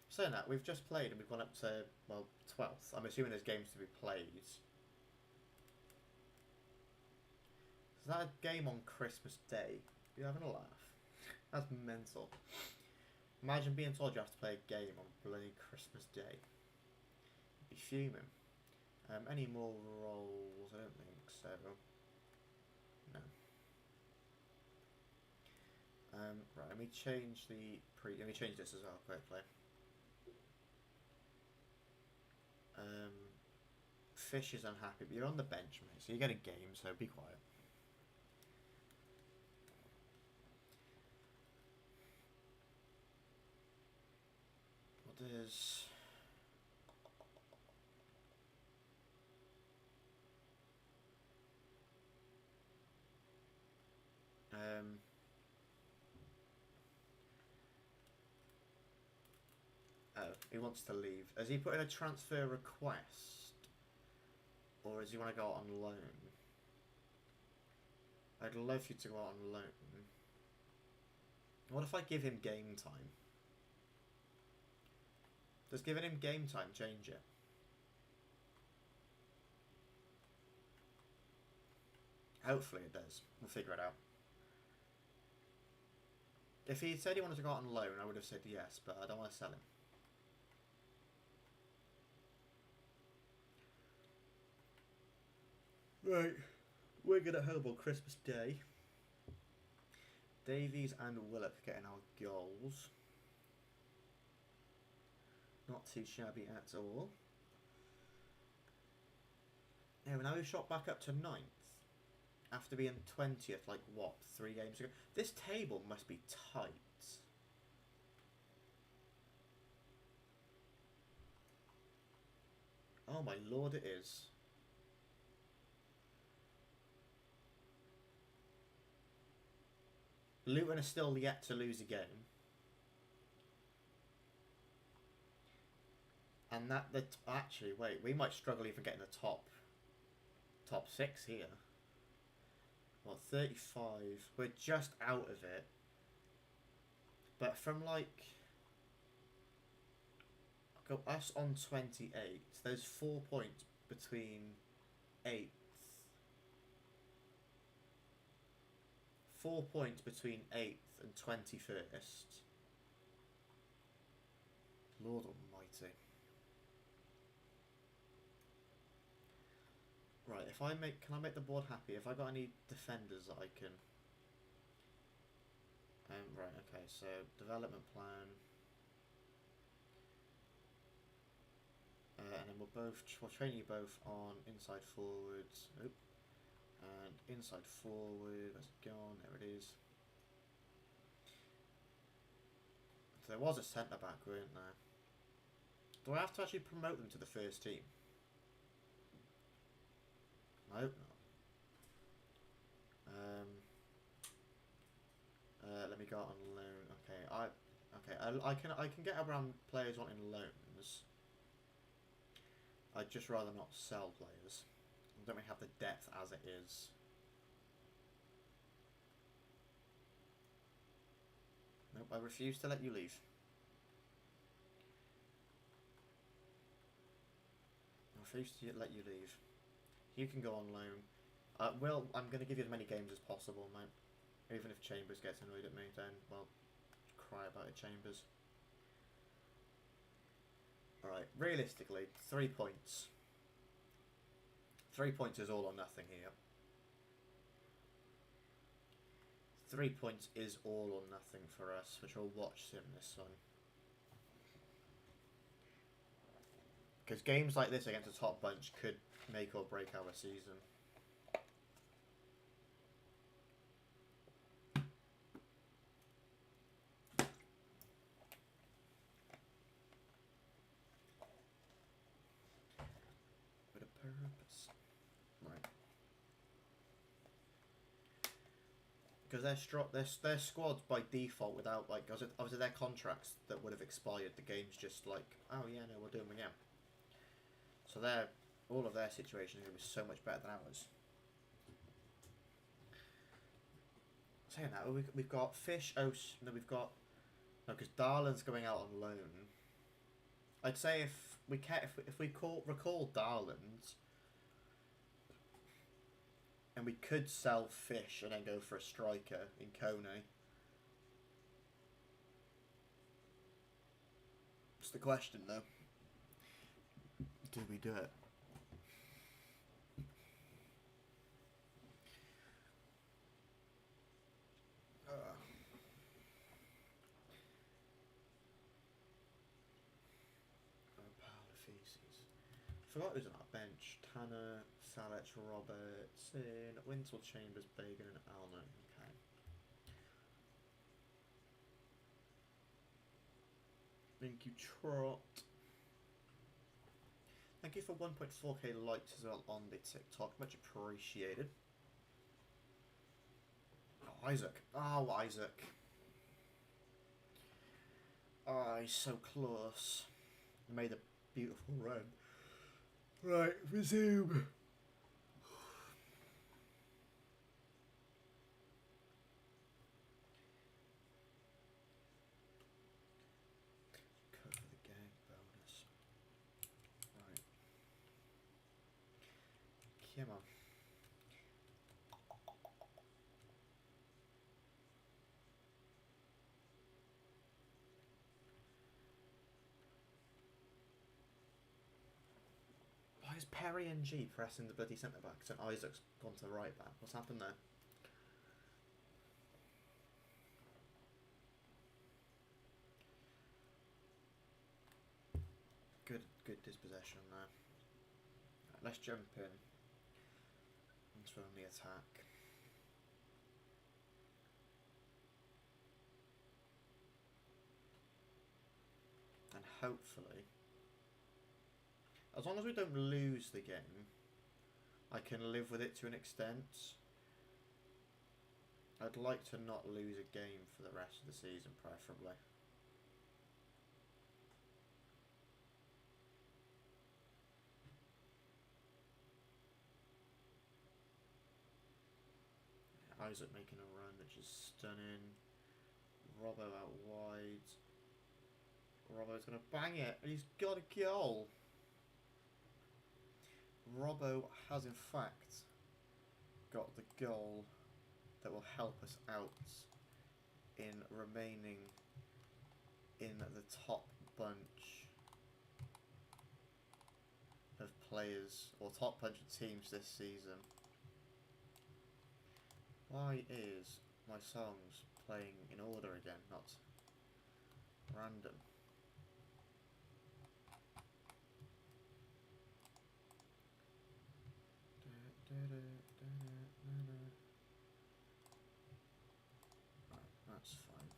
Saying that, we've just played and we've gone up to, well, 12th. I'm assuming there's games to be played. Is that a game on Christmas Day? Are you having a laugh? That's mental. Imagine being told you have to play a game on bloody Christmas Day. You'd be fuming. Any more roles? I don't think so. No. Right, let me change the let me change this as well quickly. Fish is unhappy, but you're on the bench, mate, so you get a game, so be quiet. What is... Oh, he wants to leave. Has he put in a transfer request? Or does he want to go out on loan? I'd love you to go out on loan. What if I give him game time? Does giving him game time change it? Hopefully it does. We'll figure it out. If he said he wanted to go out on loan, I would have said yes, but I don't want to sell him. Right, we're going to home on Christmas Day. Davies and Willock getting our goals. Not too shabby at all. Yeah, now we've shot back up to 9th. After being 20th, like what, 3 games ago? This table must be tight. Oh my lord, it is. Luton are still yet to lose a game. And that actually, wait, we might struggle even getting the top 6 here. What, 35? We're just out of it. But from like, go us on 28. There's 4 points between 8th. 4 points between 8th and 21st. Lord almighty. Right, if I make... Can I make the board happy? If I got any defenders that I can... right, okay, so development plan. And then we'll train you both on inside forwards. Oop. And inside forward, that's gone, there it is. So there was a centre back, weren't there? Do I have to actually promote them to the first team? I hope not. Let me go out on loan. Okay, I can get around players wanting loans. I'd just rather not sell players. I don't really have the depth as it is. Nope, I refuse to let you leave. I refuse to let you leave. You can go on loan. Well, I'm going to give you as many games as possible, mate. Even if Chambers gets annoyed at me, then, well, cry about it, Chambers. Alright, realistically, 3 points. 3 points is all or nothing here. 3 points is all or nothing for us, which will watch sim this one. Because games like this against a top bunch could make or break our season. With a purpose. Right. Because their squads by default without, like, obviously their contracts that would have expired, the game's just like, oh yeah, no, we'll do them again. So all of their situation is going to be so much better than ours. Saying that, we've got Fish, no, we've got... No, because Darlin's going out on loan. I'd say if we recall Darlin's, And we could sell Fish and then go for a striker in Kone. It's the question, though. Do we do it? Forgot who's on our bench. Tanner, Salech, Robertson, Wintle, Chambers, Bagan and Alno. Okay. Thank you, Trot. Thank you for 1.4k likes as well on the TikTok. Much appreciated. Oh, Isaac. Oh, Isaac. Oh, he's so close. He made a beautiful run. Right, resume. Go for the gang bonus. Right. Come on. Why is Perry and G pressing the bloody centre backs and Isaac's gone to right back? What's happened there? Good dispossession there. Right, let's jump in and throw in the attack. And hopefully, as long as we don't lose the game, I can live with it to an extent. I'd like to not lose a game for the rest of the season, preferably. Isaac making a run, which is stunning. Robbo out wide. Robbo's going to bang it, and he's got a goal. Robbo has in fact got the goal that will help us out in remaining in the top bunch of players, or top bunch of teams this season. Why is my songs playing in order again, not random? Right, that's fine.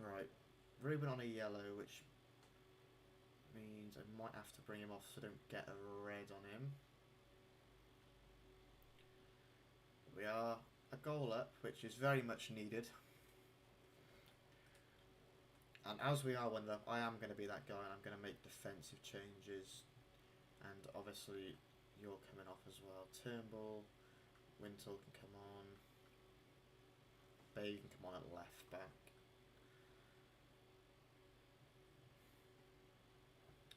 Right, Ruben on a yellow, which means I might have to bring him off so I don't get a red on him. We are a goal up, which is very much needed. And as we are, I am going to be that guy, and I'm going to make defensive changes. And obviously, you're coming off as well. Turnbull, Wintle can come on. Bay can come on at left back.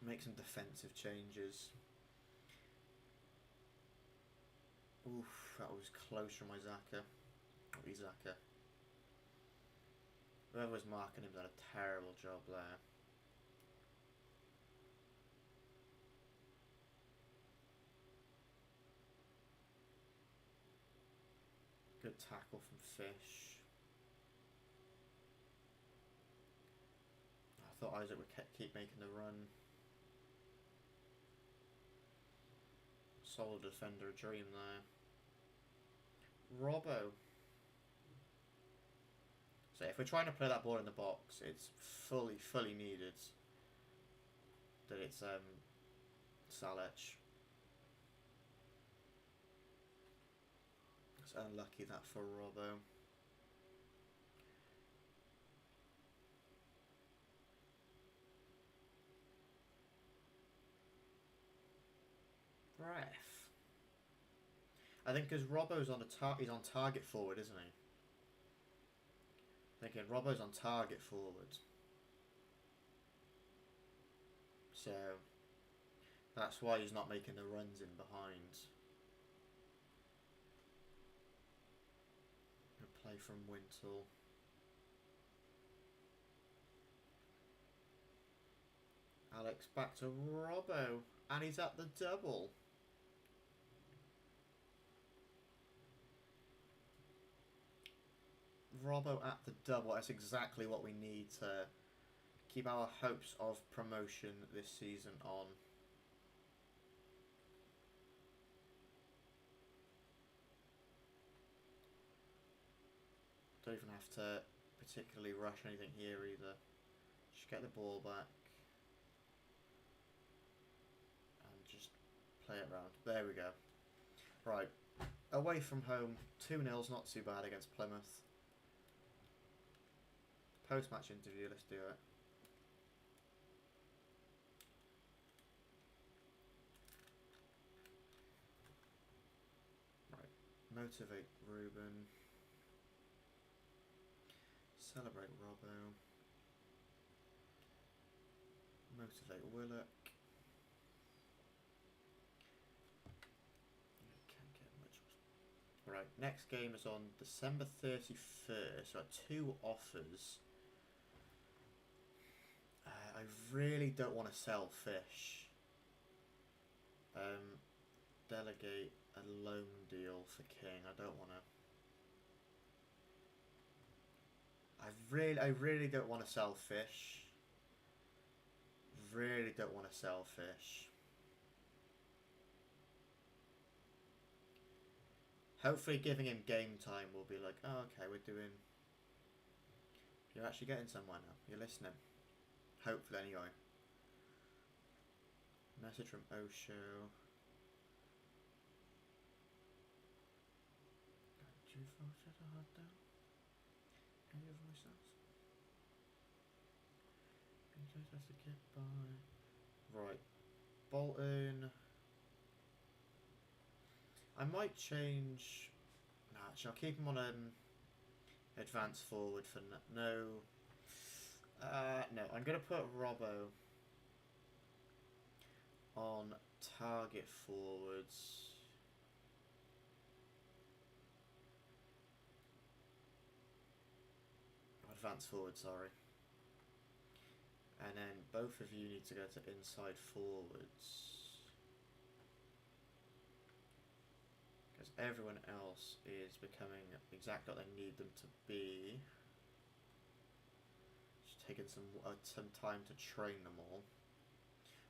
Make some defensive changes. Oof, that was close from Isaka. Isaka. Whoever was marking him done a terrible job there. Good tackle from Fish. I thought Isaac would keep making the run. Solid defender, a dream there. Robbo. So if we're trying to play that ball in the box, it's fully needed that it's Salech. It's unlucky that for Robbo. Ref. I think because Robbo's on he's on target forward, isn't he? Thinking Robbo's on target forward. So that's why he's not making the runs in behind. A play from Wintle. Alex back to Robbo, and he's at the double. Robbo at the double. That's exactly what we need to keep our hopes of promotion this season on. Don't even have to particularly rush anything here either. Just get the ball back and just play it around. There we go. Right, away from home, 2-0's not too bad against Plymouth. Post-match interview, let's do it. Right, motivate Ruben. Celebrate Robbo. Motivate Willock. Can't get much. Right, next game is on December 31st. So 2 offers. I really don't want to sell fish. Delegate a loan deal for King. I don't want to. I really don't want to sell fish. Really don't want to sell fish. Hopefully giving him game time will be like, oh, okay, you're actually getting somewhere now. You're listening. Hopefully, anyway. Message from Osho. Did you vote it hard down? Can you voice that? He just has to get by. Right. Bolton. I might change. Nah, actually, I'll keep him on advance forward for no. No, I'm going to put Robbo on target forwards. Advance forward, sorry. And then both of you need to go to inside forwards. Because everyone else is becoming exactly what they need them to be. Taking some time to train them all.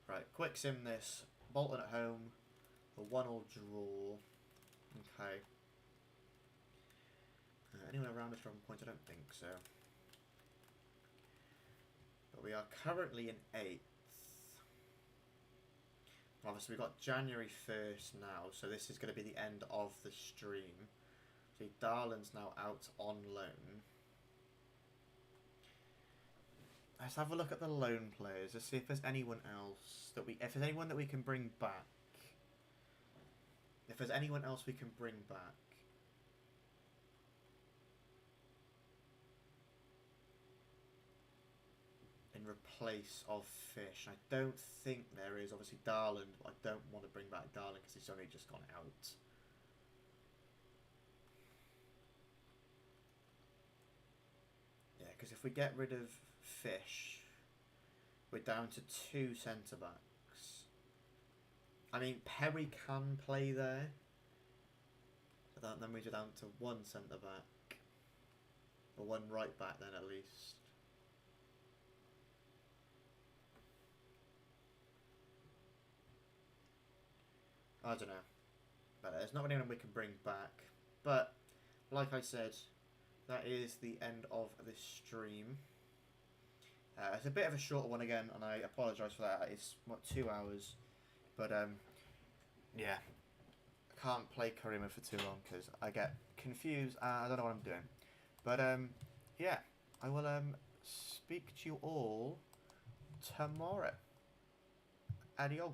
Right, quick sim this. Bolton at home. A 1-1 draw. Okay. Anyone around us from point? I don't think so. But we are currently in 8th. Obviously we've got January 1st now, so this is going to be the end of the stream. See, Darlin's now out on loan. Let's have a look at the loan players. Let's see if there's anyone else if there's anyone that we can bring back. If there's anyone else we can bring back. In replace of Fish. I don't think there is. Obviously Darland, but I don't want to bring back Darland because he's only just gone out. Yeah, because if we get rid of Fish, we're down to 2 centre-backs. I mean, Perry can play there. So that means we're down to 1 centre-back. Or 1 right-back then, at least. I don't know. But there's not anyone we can bring back. But, like I said, that is the end of this stream. It's a bit of a shorter one again, and I apologise for that. It's, what, 2 hours? But, yeah. I can't play Karima for too long because I get confused and I don't know what I'm doing. But, yeah. I will speak to you all tomorrow. Adios.